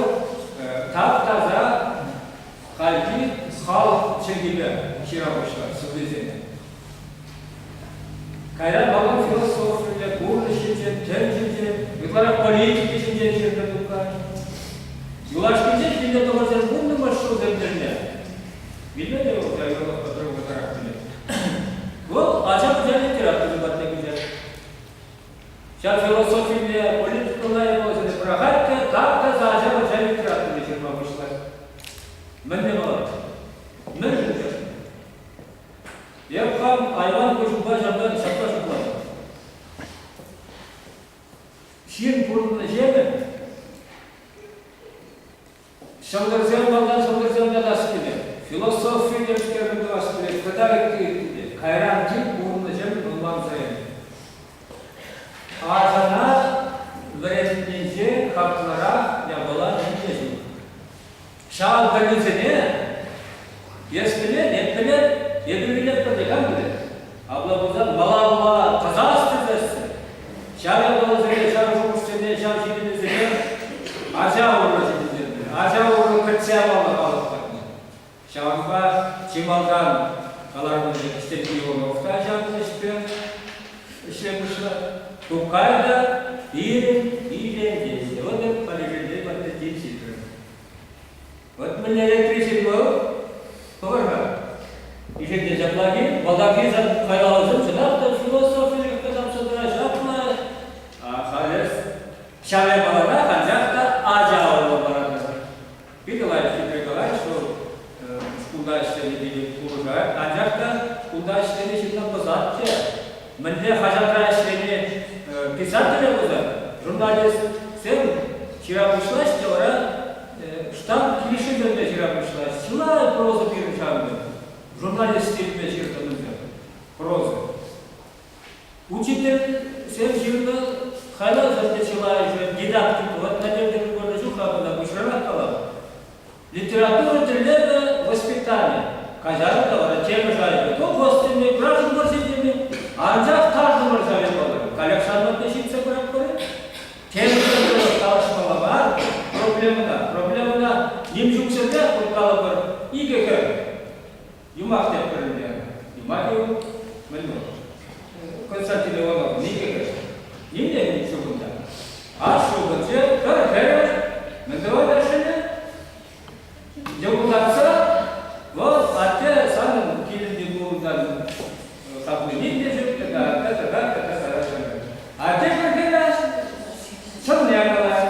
taptaza halbi halk çekibe şiramışlar, sıvızene. Kayran babam filosofuyla, kuruluşunca, temsilci, yukarı politik düşünce içinde tukar. Yulaşkınca içinde doğrusu bunu meşhur zemlerine. Bilmedi o kayrola kadroğu olarak bile. Bu acayip güzel literatürü batı güzel. Şah filosofiyle, politikayla, bırakıp Şandırzen baldan şandırzen da askide. Filosofi derslerinde askide. Kadar kayrancı uğrunda cem bulmam sayın. Ağzına öğretmenici haklara yabalar ne Şahal kırmızını yespile, nepile, yedüğüyle pırdıkan bile. Ablamızdan mala kazas tüzesi. Şahal yabalazını, şahal şokuşçını, şahal şidinizini aşağı uğraşınızını, aşağı uğraşınızını kırtsaya bağlı kalıplarını. Şahalfa çimaldan kalarımızı istediği yolu ofta aşağıda işlemişler. Tukayda iyilendi. O da palejinde bakta cinsi. Вот мы электричество, поверху. И же где заплатили, водаки за хайдалазым, сюда философия, когда там сюда жапна, халес, шаве балана, ханжахта, ажао балана. Приговаривают, что куда что не видит, куда, ханжахта, куда что не сильно позадте. Мне ханжахта что не писателя куда, журналист, всем вчера вышла, что ора. Штаб клише вечера пришла. Сила проза перешагнет. Журналист стиль вечер проза. Учитель всем живно хайла застечила уже дидактику. Вот Надежда Григорьевна Жухова написала кала. Литература для воспитания. Казарка говорит, тема жарит. То гостями, граждан гостями. Анжак каждому жарит. Коллекционно относится к рабкоре. Тема жарит. Бар. Проблемада немжуксында тоқталып бір игігі юмақ деп көрінді. Юмақ еу, мүлі. Константин Иванов, негігі. Немде шуғында? Шуғыншы, кір, мүндігі дәршіні. Депутатсы, ол атты санын келінді бұлындан қапылы немде жүрді, атты біргені шын яғылар.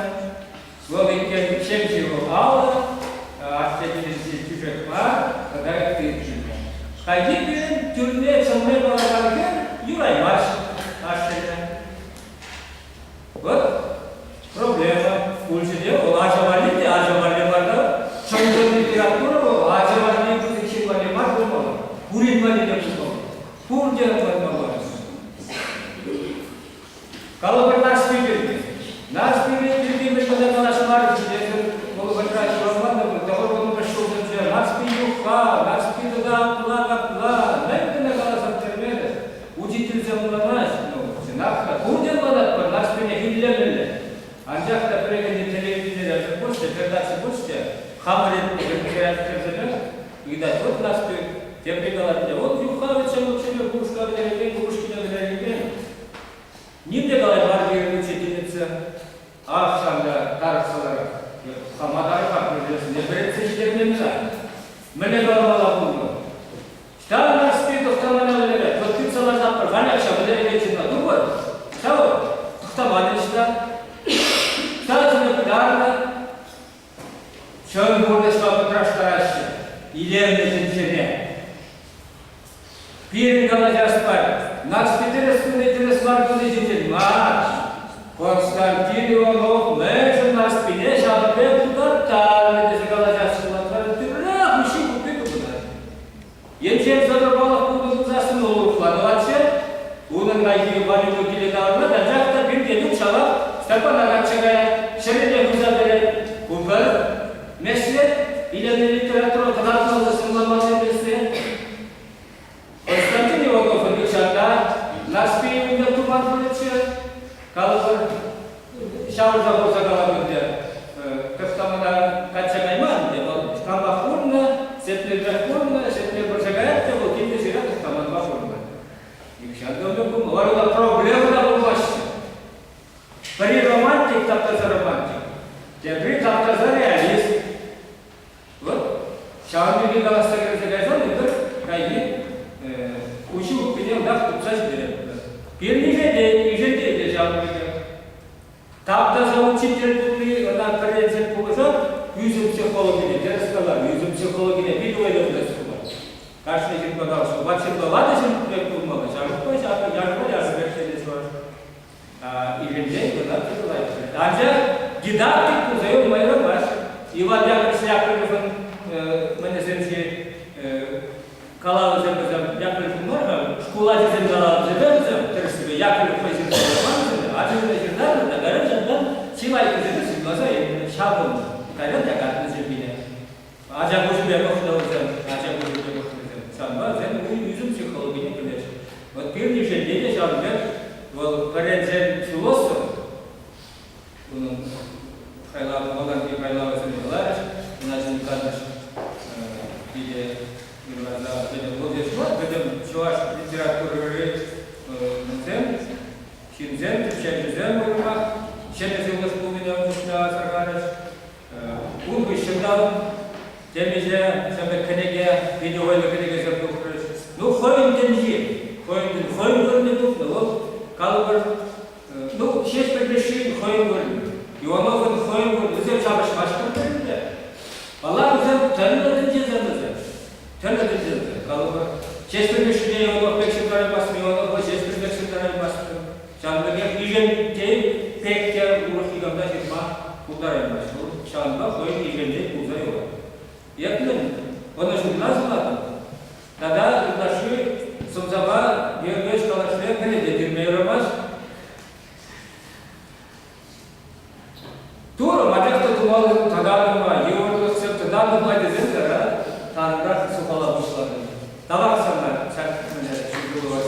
Вот эти семьи аула, ответственности сюжет пар, когда их перечислили. Какие тюрьмы, самые балаганы, Юрай Маш, вот проблема. Ульчиде, ажавали, барда, шоудон литературу, ажавали, будущего мар булмалы, буринмали не булмалы, пурден булмалы. Kalau bernas pikir, nas pikir мы когда наши марки, мы выбрали возможно, того, кто пришел за джер, нас пиюха, нас пиюха, пла, знаете, на голосах термины, учитель замуранаш, сенатка, курден ладат, нас пиюха, анжахта прегани телевизора, почта, передача почта, хамарит, видать, вот нас пиюха, тем приголодали, вот юхавица, лучше, гушка, гушки, Нигде говорит учительница, Ахшанда, Тарасалара, Хамадара, как не берется ежедневно. Мне говорила Бунга. Что нас спит, кто на леве, вот ты целый запад, Ваняша, вы леве на другой. Что? Кто Ваняша? Что тебе подарка? Что вы будете покрашивать? Или не тебе? Первый голодя спать. Нас интерес маркуны житель марш. Константин Иванов, между на спине шалпе туда-там, где заголодятся латвары, ты бля, мужчин купи туда. Ечен задорвалов буду засунул укладываться, унын найти валюту теледавна, да жакта бир дедук шала, степан агачагая, шереде гузабере, купер, месле, или литературу кадатного засунул месле. Константин Иванов обещал, нас пьем на туман полиция, kalau syawal zabu zagalan dia, kestamana kaca kaiman dia, tambah purna, setelah purna, setelah bersegaya dia mungkin dia sudah kestamana purna. Iksan tu pun baru problem dah luas. Beri romantik tak terromantik, jadi tak terrealis. Syawal ni kalau segera itu kayaknya usul punya dah sukses dia. Первый же жалобы. Тогда за учитель были на коррекции повышал, юзом психологии, я рассказал, юзом психологии, видели это слово. Каждый день подал, что вообще была даже не думала, что какой шаг, я же понял, что это не сложно. И людей, когда ты говоришь, даже дидактику заем мою вашу, Иван Яковлев'ın menezenti kalavuzem bizim Yakovlev'ın var mı? Şkola bizim kalavuzem bizim tersibe Yakovlev bizim kalavuzem. Acaba ne da garajdan sivay bizim simlaza şabın kayda da kartınızı bine. Acaba bu bir bakışta acaba bu bir bakışta sanma sen bu yüzüm psikolojini bilir. Вот первый же день я говорю, вот парензен философ, он хайлав молодой хайлав землялар, начал кадаш где именно где вот здесь вот где чуваш литературы музей, хинзен, чемзен урма, чемзен воспоминал на сарганаш, он высчитал темиже, самое книга, видео книга запустил, ну хоин темиже. Хойн вырнет, вот калбар, ну, 6 предрешений хойн вырнет. Ивановын хойн вырнет, үзем шабаш машкан берді. Алар үзем тәнді дінжеземізді. Тәнді дінжеземізді. Калбар, 6 предрешений Иванов пекшіндер басым, Иванов 6 предрешендер басым. Шанбырген үйген тей пекте ұрық игамда жирма құлдар емаш. Шанба хойн үйгенде құлдар еуа. Екілін, оны жұрна зылады. Тада ұлдашы Сумзаба, Георгиевич Калашвен, где Дирмейромаш. Тура, мадяхта думал, Таганова, Георгиев, все туда думали зендера, Тангар, Сухала Бушлады. Давай сама, чак, меня чуть было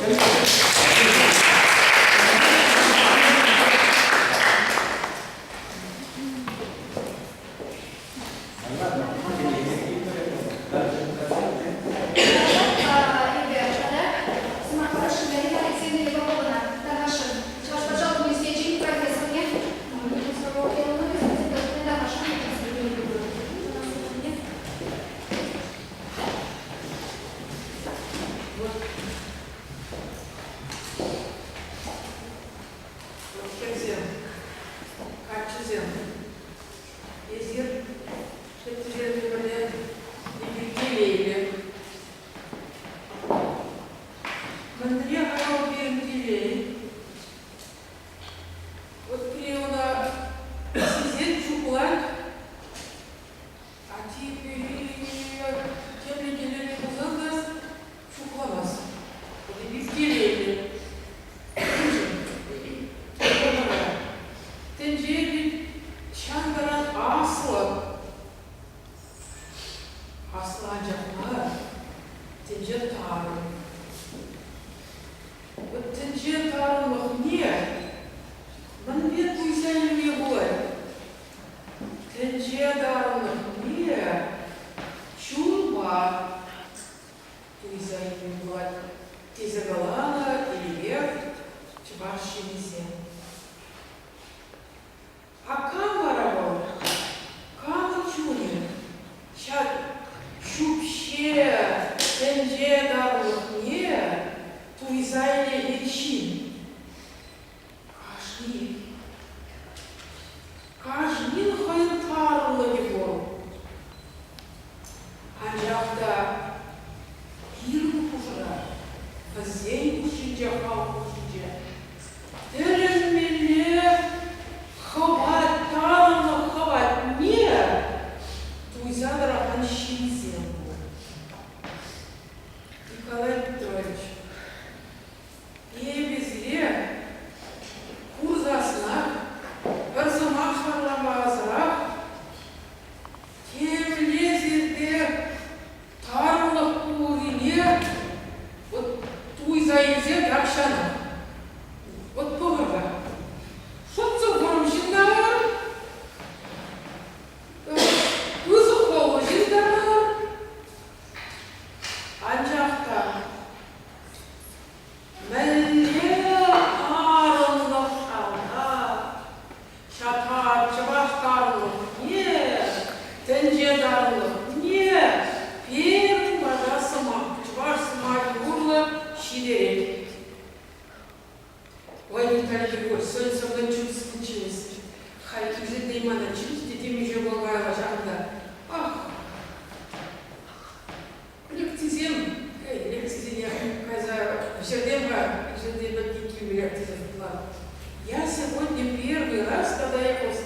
Я сегодня первый раз, когда ехал с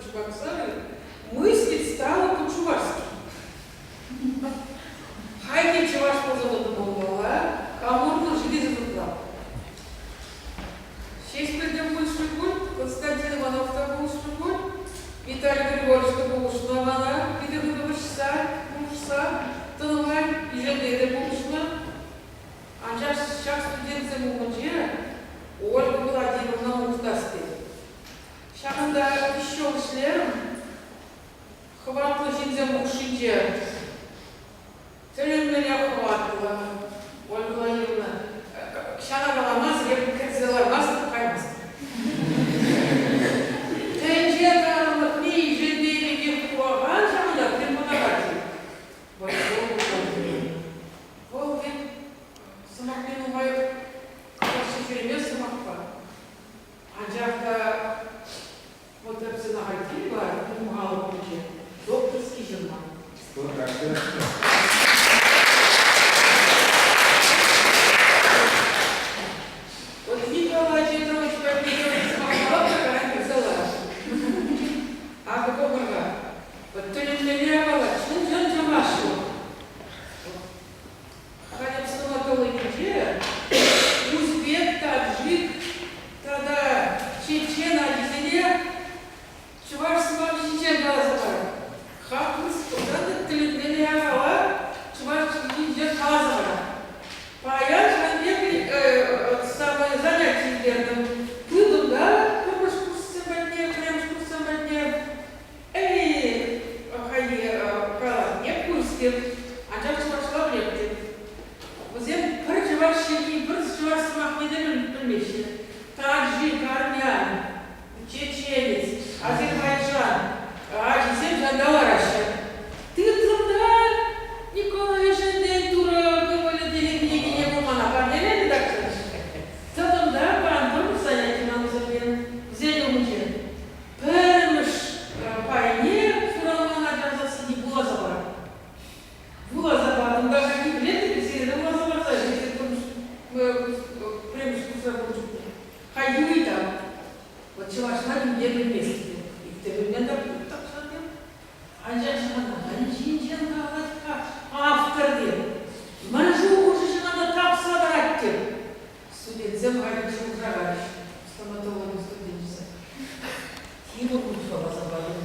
Чебоксары, мысли еще шлем. Хватало сидя в ушиде. Целым меня хватало. Ольга Владимировна, Ксяна Галамаз, я сказала, нас такая масса. Тенджека, Матвей, Жидели, Гехуа, Анжамда, преподаватель. Вот, Волгин, Самохвину мою, почти перемес Самохва. Анжамда, вот это все нагодила, помогала получить. Докторский журнал. Вот Николай Петрович Петрович смогла, такая взяла. А какого мага? Вот то ли меня была, что он вашего? Хотя в стоматологии, узбек, таджик, тогда чечен, одесия, чуваш смог чечен голосовать. Хапус, куда ты меня была, чуваш чечен голосовать. Паян, человек, самое занятие верным. Вы туда, помощь курсом одне, прям курсом одне. Эй, ходи, не курсе, а так пошла в лепте. Вот здесь проживающие, проживающие махмедами примещи. Таджик, армян, чеченец, Азербайджан, Азизем Жангалараща. Ты туда, Николай Жендей, дура, говорили, деревни, не бумана, парнели так же. Затем, да, пан, занятие нам забил, взяли мужчин. Перемыш, пайнер, фурамана, даже не было забора. Было забора, он даже не билеты писали, но было забора, если премыш курса. Ходил и там. Вот чуваш, надо мне месте. И ты меня так смотрел. Анжашана, Анжинченко, автор дел. Манжу уже надо так собрать. Студент Земгайдыш Мухарач, стоматолог студентица. Тимур Кучова забавил.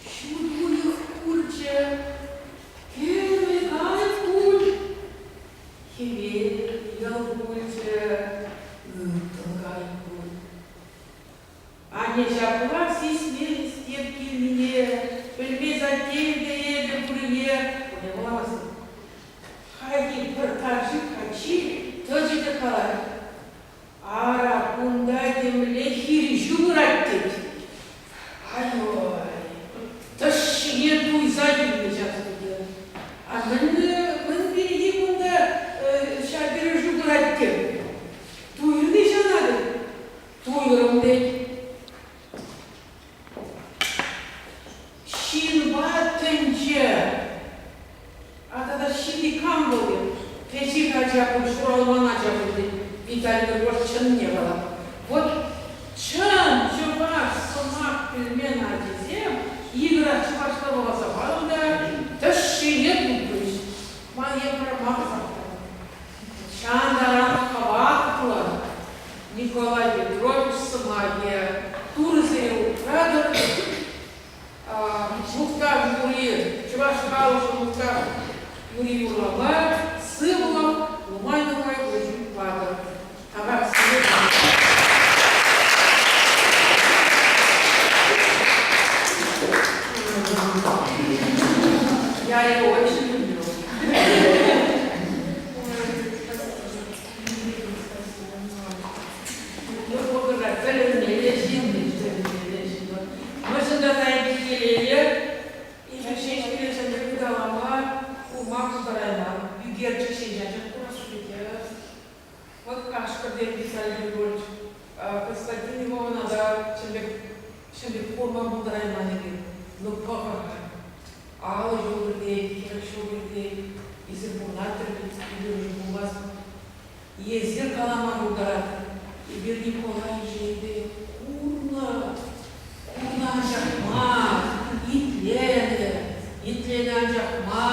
Чудую в курче. Первый гай куль. Хивей, ел кульче. Тангай куль. А не жабла, все смели степки мне. Пельми затеяли, бурье. Не была вас. Хаги, портажи, хачи, тоже такая. Ара, кунда, земле, хири, жураттить. Ай-ой. Тащи, еду и заднюю часто делать. А мы впереди кунда, сейчас бережу жураттить. Туйрды еще надо. Туйром дать. Шинбатенче. А тогда щеликам были. Печи хачапу, шуралмана чапу, Виталий Григорьевич чан не было. Вот чан, чуваш, сумак, пельмена, одезем, игра чувашного забавда, тащи нет упрыщ. Моя промаха. Чан дарам хаватла, Николай Петрович Самагия, Турзел, Радор, Мухтар Юрий, Чуваш Халыш, Мухтар Юрий Урлама, Сымлов, Лумайновой, Владимир Павлов. Я его очень люблю. Мы сюда наибилие, и чечень пересадили голова, умак сторона, бюгер чечень, вот кашка, где Виталий Григорьевич, Константин его надо, чем форма мудрая но как? Алла Юрдей, хорошо Юрдей, из импунатора, или у вас есть зеркало Маруда, и Берни Николаевич, урна Жахма, Итлена Жахма,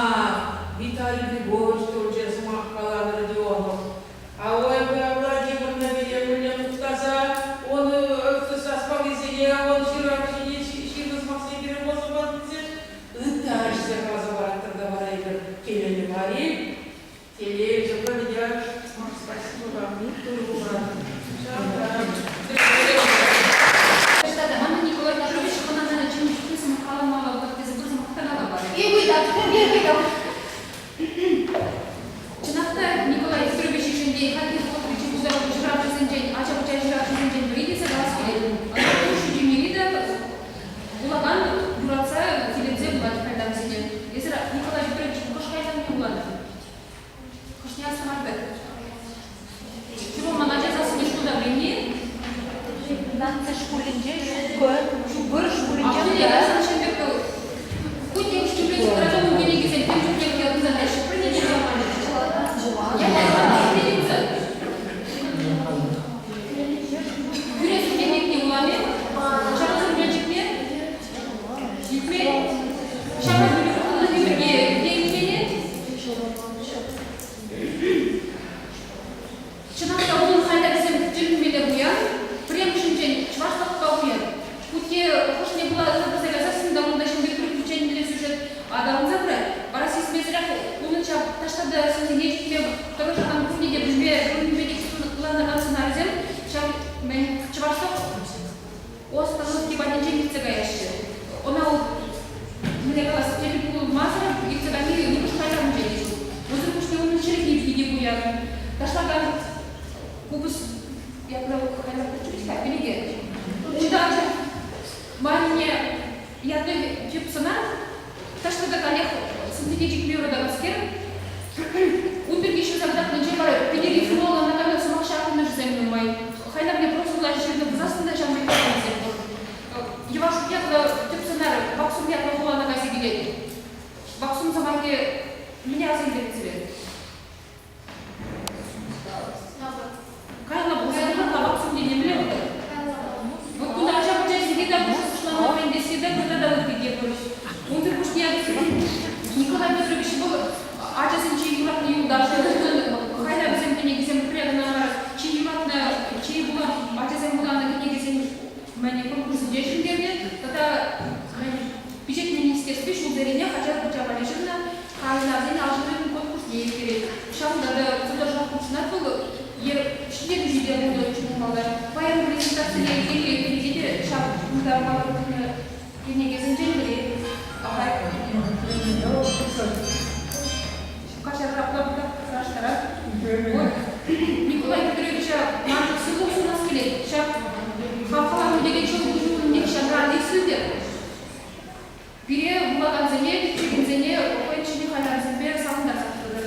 Виталий Григорьевич, тоже смахкала на Родионов. А Ольга Владимировна Вильямовна Мухтаза, он соспал из нее, он широко щина смогли перевозить, этаж заказывать, тогда варили келели варили, келели, чтобы меня, спасибо вам, никто не убрал. şimdi şu barış А bulunca что я совершенно как-то... Хоть я уж люблю стратегию денег, тем же, как я туда дальше принять нормально. Я не Güneş teknikli ulanıyor. Şapkası bilecikli. Yükme. Şapkası bilecikli. Değişmeni. Çınakta onun hayda bizim cümlede buyan. Прям şimdi çvaştakta buyan. Пути, хош не было запасываться, да он даже не приключение для сюжет, а да он забрать. А раз есть без ряха, он начал, то что да, сидеть тебе, второй же там кухне, где бежбе, плана национализм, сейчас мы чварсток, остановки банничек цегающие. Она мне казалось, телефон мазра, и цегани, не пускай там делить. Вот это что он начали не видеть буян. То что да, купус, я говорю, хотела почувствовать, как великий. Удача. Мане, я ты чипсона, то что до коллег синтетических биородовских, умер еще тогда на джемаре, перерифнула на камеру самошаку на землю мою. Хайна мне просто ложила в заставку, чем мы хотим. Я вашу пьяну чипсонары, баксум я плохого на газе билет. Баксум за мои меня заинтересует. Хайна была баксум не билет. Вот куда же всегда что на бренде всегда когда где больше. Он ты уж Николай Петрович был, а сейчас он чьи-то не даже хотя бы всем книги всем преданно чьи была, а сейчас он была на книге всем мне конкурс дешевле где, тогда печать министерство шел дарения, хотя бы чего лежит на день алжирный конкурс не шам даже задержал курс на то, я шлем видео буду очень мало, поэтому презентации или шам да мало книги зенджели. Николай Петрович, мальчик село у нас келет. Сейчас халқалар деген жол көшуінде шаңырады ексілдер. Бире бұлаған зене, чеген зене, оқойын ішіне қайдан зенбе сағындар сақтырды.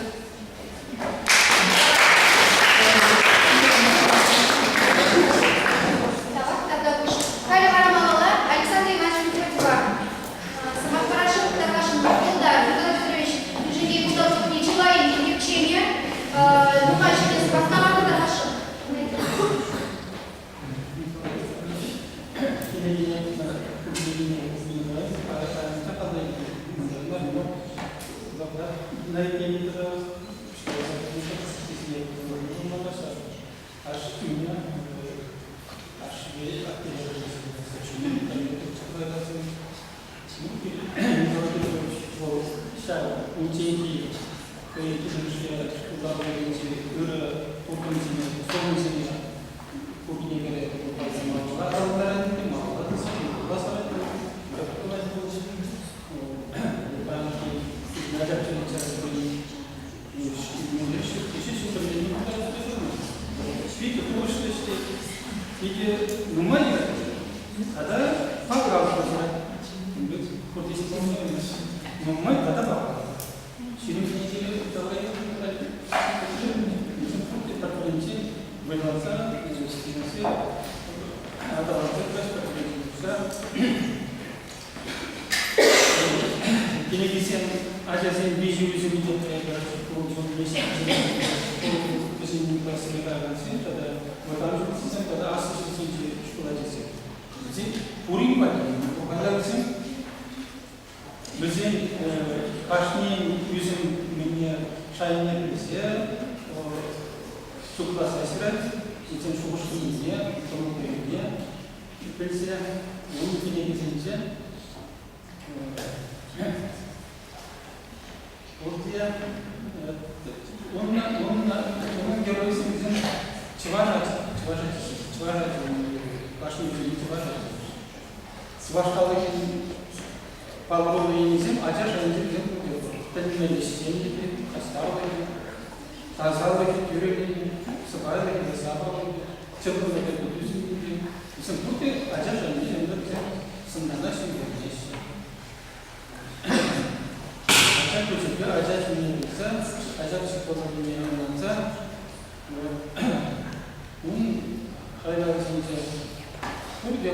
Burada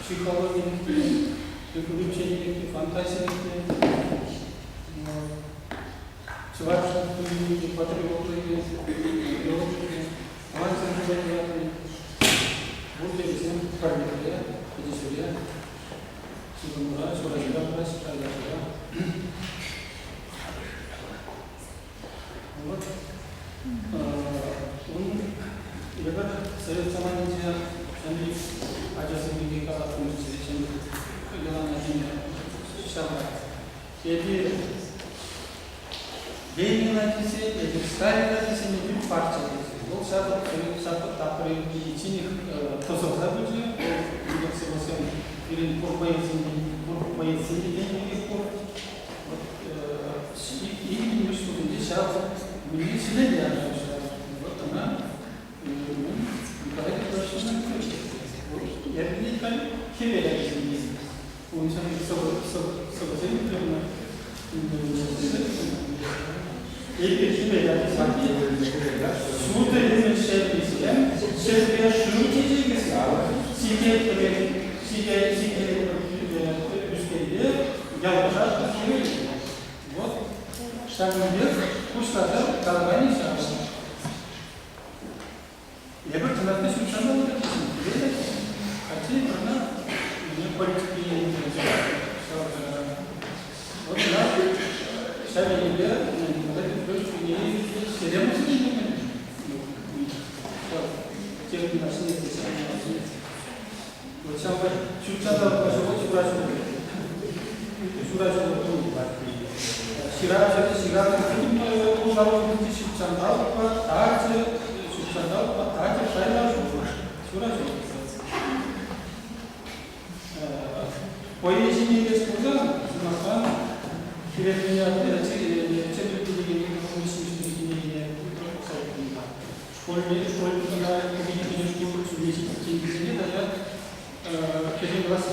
psikolojik, приключениями, фантазиями, сварщиками, патриотами, идеологами, авансом, будто всем параллельно, иди сюда, сюда, сюда, вот. Он, ребята, совет саманития, они, аджасами, как функции, Jadi, Lenin hadisi, Stalin hadisi bir parça. O sabah tapri içini tozoklar buluyor. Indeksiyasyon birin kormayısını deneyip iyi bilmiş olunca şahı milli silah yapmışlar. Ama yukarı başından yerine kan kireler o insanın sabahı yapıyor. İlk kireler sanki şurada yeni şehriye şunu diyeceğiz. Sike üstleri yavaşlar kireler. Вот. Шагом вверх, пусть надо, колбани шагом. Я бы хотел отметить, что надо делать. Хотели бы на политики вот надо шагом вверх, Тех нашли вот сам чуть-чуть Сират узнал Шучандал, Тати, Шайла, поэзии есть куда, Зимахан, Хирения, Четвертый школьные книжки, судейские Kesin burası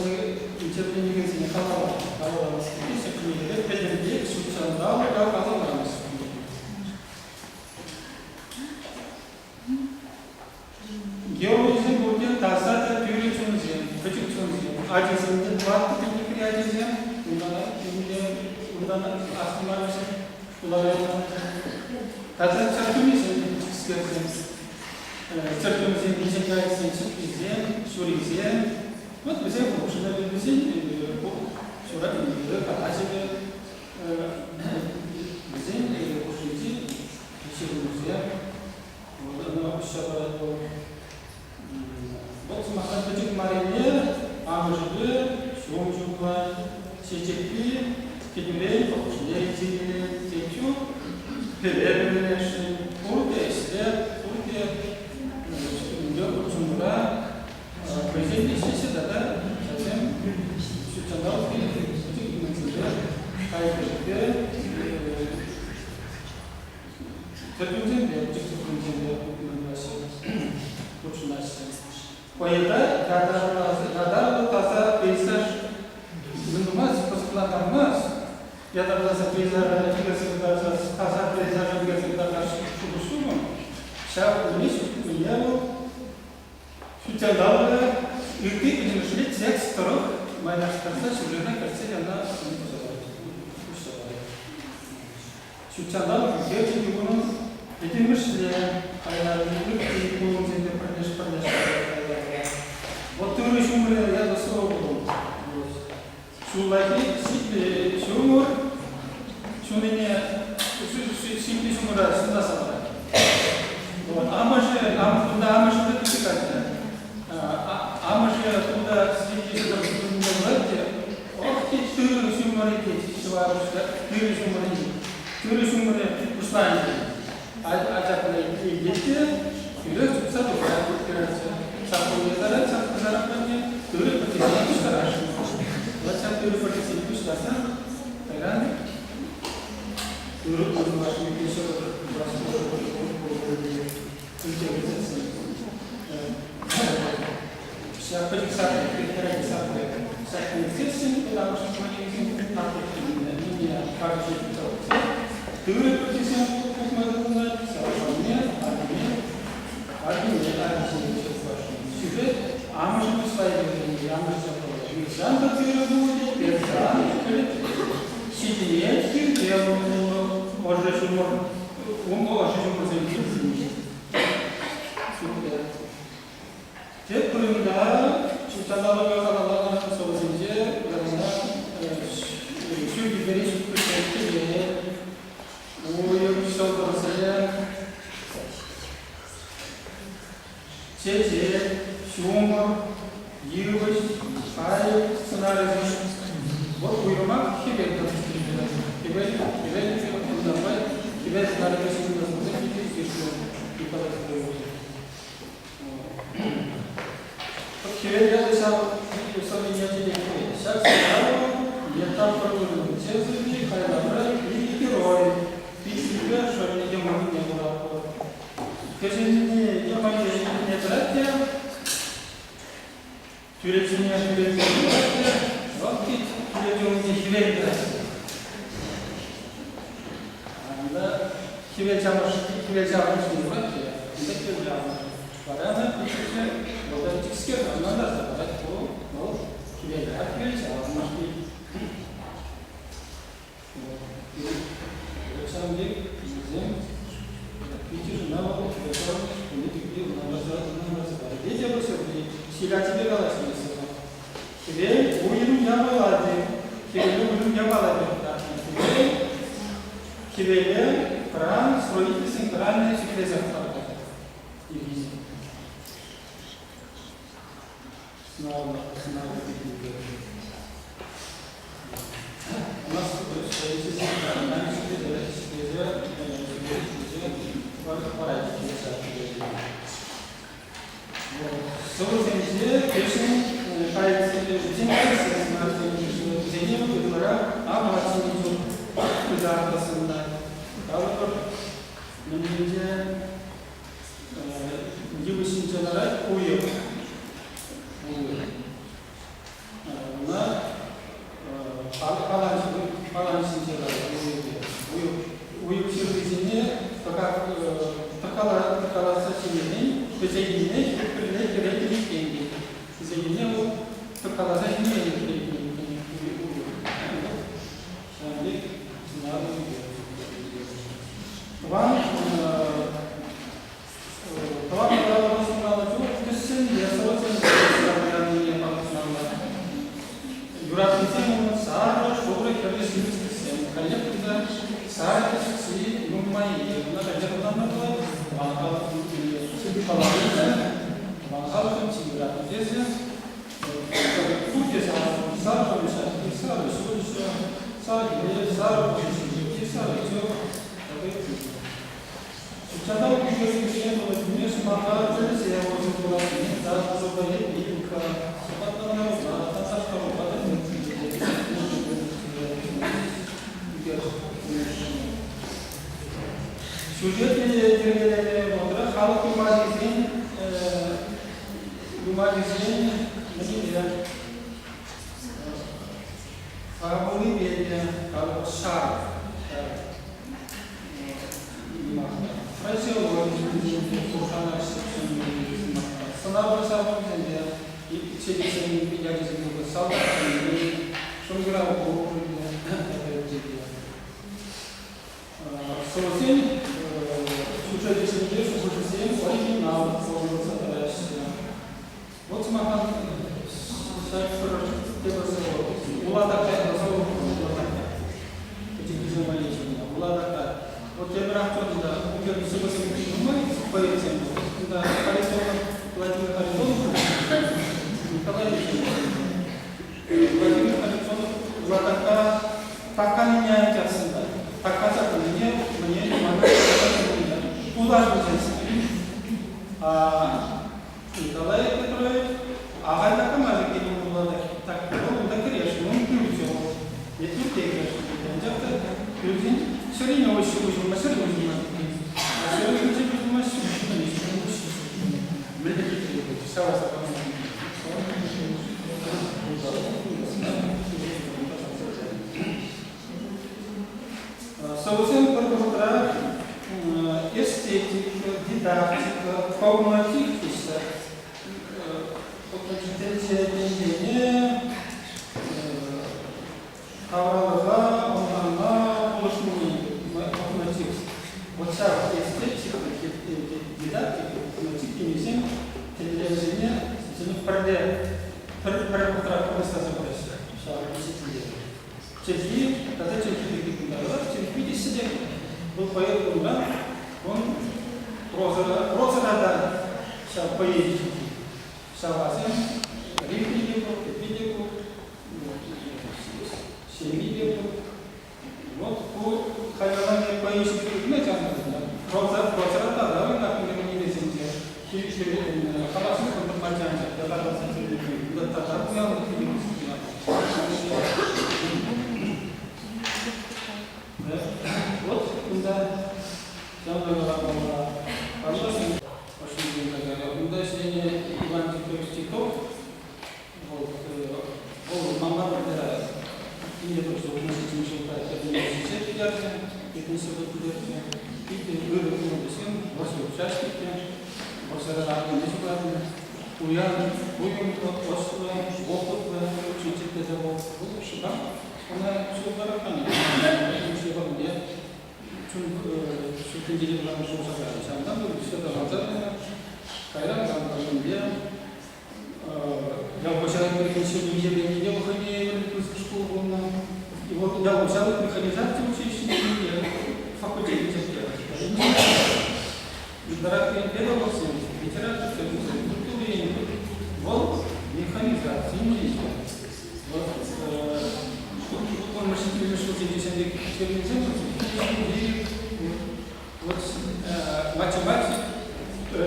içeriğini gezine kalabalık sekmeyerek belirli suçlardan daha kazanılmış. Geolojinin burada tasarruf teori çözümü, küçük çözümü, acizinde farklı teknikleri acizem, bundan aslında kullanılan tasarruf çözümü isterseniz. Церковные интеграции церквизем, шуризем. Вот мы взяли, потому что на визем, шурак, катазиве, визем, шуризем, шуризем. Вот она обещала, вот смахат бедик марине, амажбе, шумчука, сечепи, кедюлей, покушней, течу, перебренеши, урте, след, урте, Жумра, президент сессии, да, затем Шучандал, Хайпер, Терпинзем, Поэта, Гадар, Таза, Пейсаж, Зумас, Посклатамас, я тогда за пейзажа, Таза, Пейзажа, Газета, Шубушума, Шау, Мишу, Мияву, Шучандалда, ülke bilimcilik seks taraf manasında şurada karşı yana Şuçandal ülke bunun bilimcilik ayarlarını ülke kullanımında paylaşıyor. Bu tür şumları ya da soru şuradaki şumur şunun şimdi şumura şunda sabah. Amacı küçük Amacı burada sizin durumda ох ти шумарите шварушка шумары устанете ажаплай идете үйрек чукса турат сапойлары сапкызарапне төрөп кеткен стараш лачак төрөп кеткен куштасан таган төрөп машина кешо Siapa yang saya ingin dalam semua ini harus kita dulu posisi untuk melakukan semuanya artinya sudah amat спайдеры yanlış yapıyorlar. İnsan katıyor bu diye insan böyle şiddet bir ожежумор ожежумор займется. Tek kurumda çiftçilerle kanalarla sosyalce yanına şu gibi şirketleri bu yönetim kuruluşları çeşitli şumur yürüyüş ay sınırları bu uyumak gibi Kibet kardeşim nasıl bir geçiyor ifade ediyor. Kibet ya dışarı usulü yönetici şahslar yatan kurulunun çözümü kaynakları bir rol bir şöyle yapmanın yapılan. Kesinlikle yapmayı yeterli. Türkiye'nin vakit Türkiye'nin hibetler. Kibet çamaşır gibi var ki, bir de var ama bir şey orada çıkıyor, anlamda zaten o kibetler kibet çamaşır değil. Şimdi bizim bir ne var? Bunu bir var. Diyece bu sefer silahçı bir kalaşması. Ve bu yılın yapıladı. Kibet'in yapıladı. Кивеле, кран, строительство, краны, цивилизация. Дивизия. Снова. У нас строительство, краны, цивилизация, События, песни, кайцы, kızartmasında kalır. Önce yılışıncalara uyuyor. Buna falansıncalara uyuyor. Uyup çırpıcını takalasa şimdi bezeğine gerekli değil. Bezeğine o takalasa şimdi gerekli. Вам kesin yasalasın sistemlerini anlatmalar. Юратмисем сара шогре кабисим систем. Калепта сара киси нумай на калепта ванхал сиби фалалин ванхал кимчи юратмисем. Куте сара комиссар сара сулуша сара геле сара комиссар сара чо Читал книжки о Владимире Макаровиче, я его забыл, да, забыли, и потом на Татарском Сюжетные деревья, вот, халку магазин, фабулы бедя, шар. Сынабы сабынды, içerisinde bir yarışımda sağlıklı, şunlara okurdu. Sosyal suçlayıcıları suçlayıcıların originalı forması arasında. Вот махан сайфер тепası Uladak'a nasıl olacak? Bizim maliyetinde Uladak'a o temperatürde bu gibi sıvısını kullanmak koyacağım. Bunda Харитонов Владимир Харитонов Николай Владимир Харитонов Uladak'a takka nihayet aslında. Takka sakın niye ulaşmayacağız. Николай Петрович ағай такамазы келіп болады. Так, онда кіреш, оның күлісе ол. Етін тегіреш. Жақта өзін сөрейне ойшы ұжылма, сөрей ұжылма. Сөрей ұжылма, сөрей ұжылма. Был поэт Луна, он прозадан поэзии, Шавасен, Римлику, Эпидику, Семидику. Вот по хайванам поэзии, знаете, прозадан, да, вы на книге не видите, Халасин, он математик, вот, когда Иван Титович Титов, мама выбирает. И не то, что у нас этим считают, это не все федерации, это не все федерации. И вырвали всем, после участники, после работы бесплатно. Уян, будем после опыта, учитель педагог, лучше, да? Она все барахтанит. Все во мне. Çünkü dili şu sefer insandan bu işte de hazırlanıyor. Kayran kanalının diye я обучаю сегодня я выходил в школу, и вот я обучал механизацию училища факультете дорогие педагоги, литература, культура, вот механизация, вот он решил вот математик,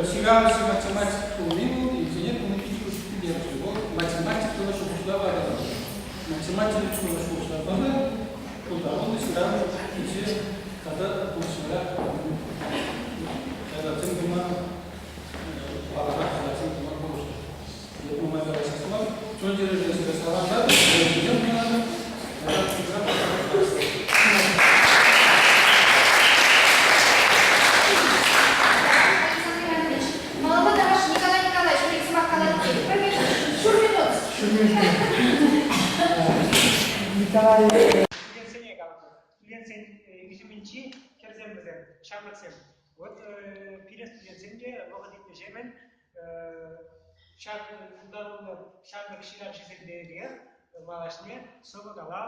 сигался математик умел, инженер по математике вот математик тоже ушловал, математик тоже ушловал, куда он сигал, и все, когда ушловал, когда оценка мало, оценка мало, я думаю, это слова, что делать, если слова да, идем не надо. Николай. Вот перед студентами выходит жемен шаг ударно шаг кишилер жезебдеге малашне собагала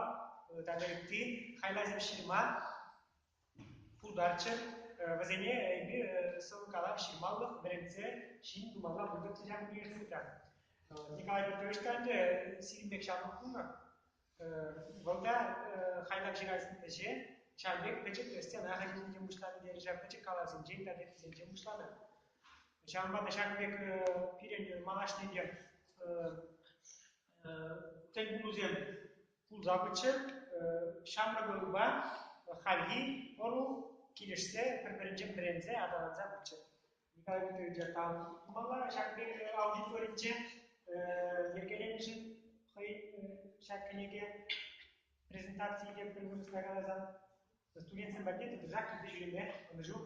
тадарикти хайлазим ширма пударчы вазене bir собагала ширмаллык беренсе шин думала burada тижан университета Николай Петровичтан же Сиринбек Шамовна Volta хайла жирайсın же Şambek pecik testi ana hayatın cemuşlarını derece pecik kalazım ceyda defizin cemuşlarını Şambada Şambek piren malaşne diye tek buluzem pul zabıçı Şambra gruba halhi oru kilişse perperince brenze adalanza bıçı Nikolay Petrovic tam mala Şambek audit verince yergelenişin Şambek'e презентации где мы сказали студентам бакеты держать и дежурные он жил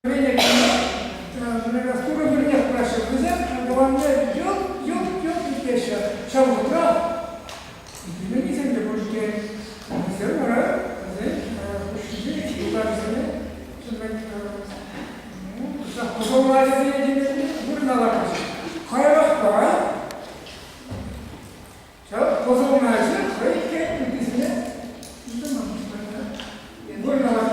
Скоро вернет спрашивает, друзья, главное, ёп, еще. Сейчас утро, и мы не земли будете. Все равно, пошли, указывали, позовали, бурнала. Хайрахта, сейчас позовали, хайрахта, и ты себе, бурнала.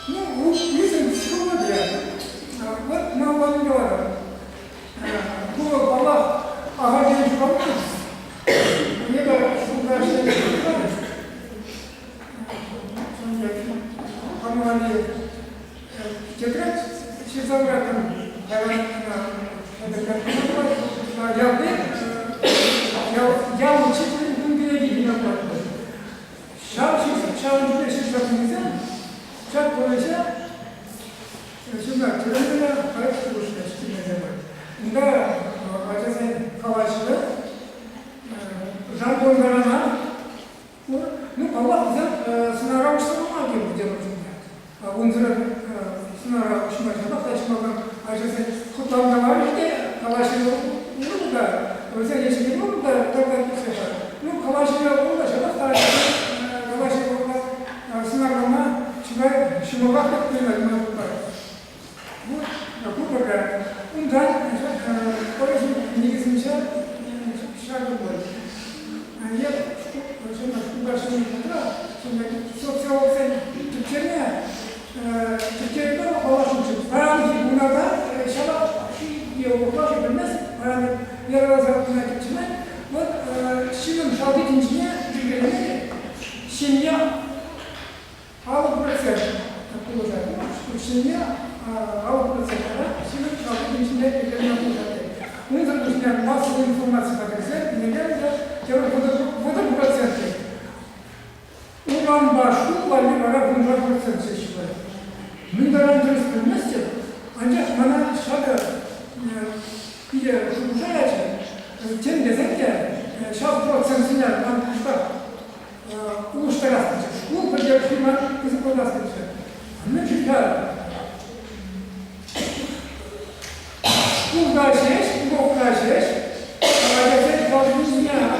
Ну, видим, все подряд. Вот нам он говорит. Было бала, ага, денежку помню. Мне говорят, что дальше не приходит. Помогли тетрадь, через обратно, я учитель Гунгелеги, Сейчас нельзя. Сейчас полностью. Сюда, термина, проект слушать, что не забыть. Да, отец Калачева, Жан-Пол Гарана, ну, Павлов взял сценаровочную магию делать. Он взял сценаровочную магию, так что отец Хутан говорит, Калачева, ну, да, вот если не буду, да, тогда не все. Ну, Калачева, он даже поставил. Сценарно, чемодан как примерно называется. Вот, грубо говоря, он дал, поэтому не замечал, шаг больше. А я, что дальше не потрал, все оценил, теперь дома положил, параметры гунада, шала, его положил, принес, параметры, я разобрал на это начинать, вот, силен шалдить инженер, семья, алый процент, как уже, что семья, алый процент, да, семья, шалдить инженер, и как мы запустим массовую информацию по проценту, не говорится, вот проценты. Уран башу, вали вара бунжа процент сечивает. Мы даром тридцать вместе, аncak mana şada bir şuraya tüm gezekte şab protsentler man kuşta uluslararası bu proje firma kızı kodası işte. Anne çıkar. Bu gazeş, bu gazeş. Gazeş bazı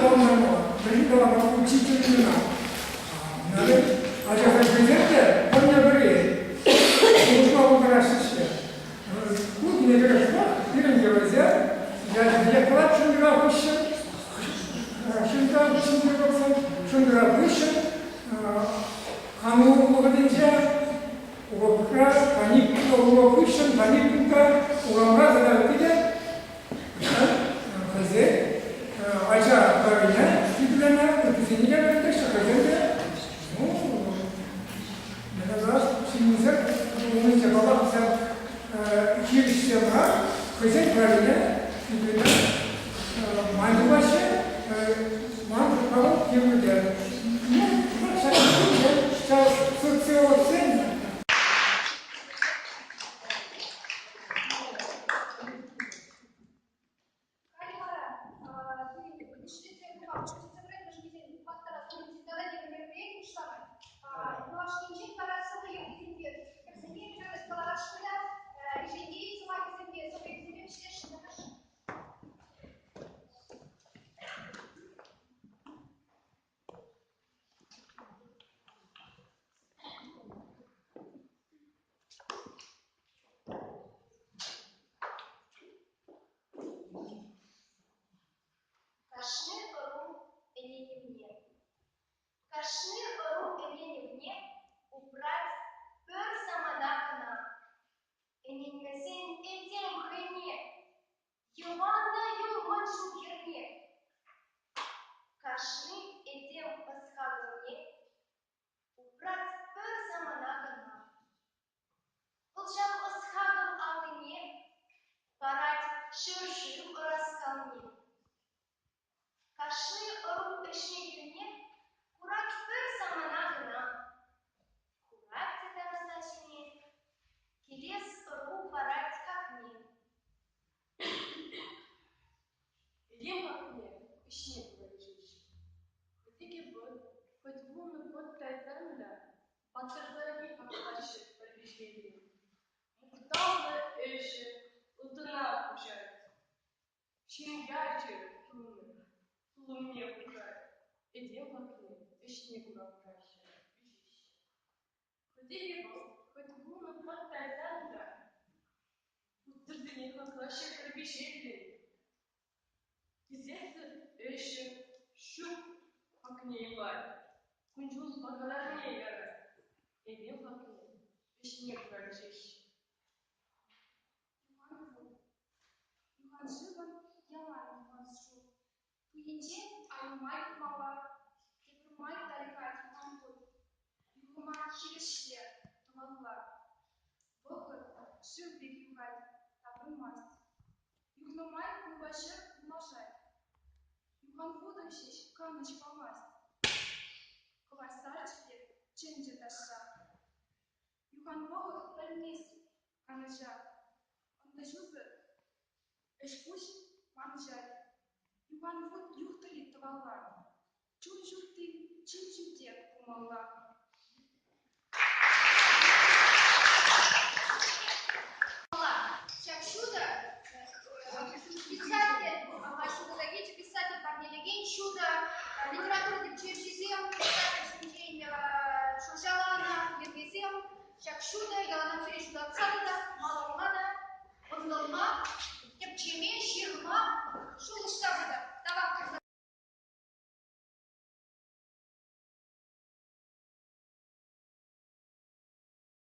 adamlar var. Benim de var bu çiftliğine. Yani acaba gezekte bana böyle ну, не говорят, первым говоря, я клад шунгра выше, шунгра выше, хану угодинча, угодка, паник, угодкушен, паникунка, угомра, задавтиде, хазе, ача барыня, сиплена, эпизения, что хазенде, ну, мне кажется, синизер, умница, баба, вся Кирсема, хозяин правильно, мать ваша, мать кого первый день. Ну, сейчас социоценка. Батырların arkadaşı barışıydı. Muhtarlı eşi ıltına kuşar. Şimgerci tulumya kuşar. Edeyim bakını eşine kuraklar. Хоть bunu patlardan da Утренних наклашек пробежали. Где-то еще щуп окневай. Кунжул поколарнее яра. Эдем окне. Пешнек горжишь. Юхан живан, яман юханшу. Туинче аймай мала. Кепрмай далекать юхан буд. Юхуман хиришле, тумалла. Богы шубик юхать, табынмаст. Юхномай кубашыр умашай. Юхан будын шеш, каныч помаст. Коварсарчик, ченджи таша. Юхан богы пальмес, каныжа. Он дежузы, эшпуш манжай. Юхан буд юхтали тавалла. Чун-чун ты, чин-чин те умалла.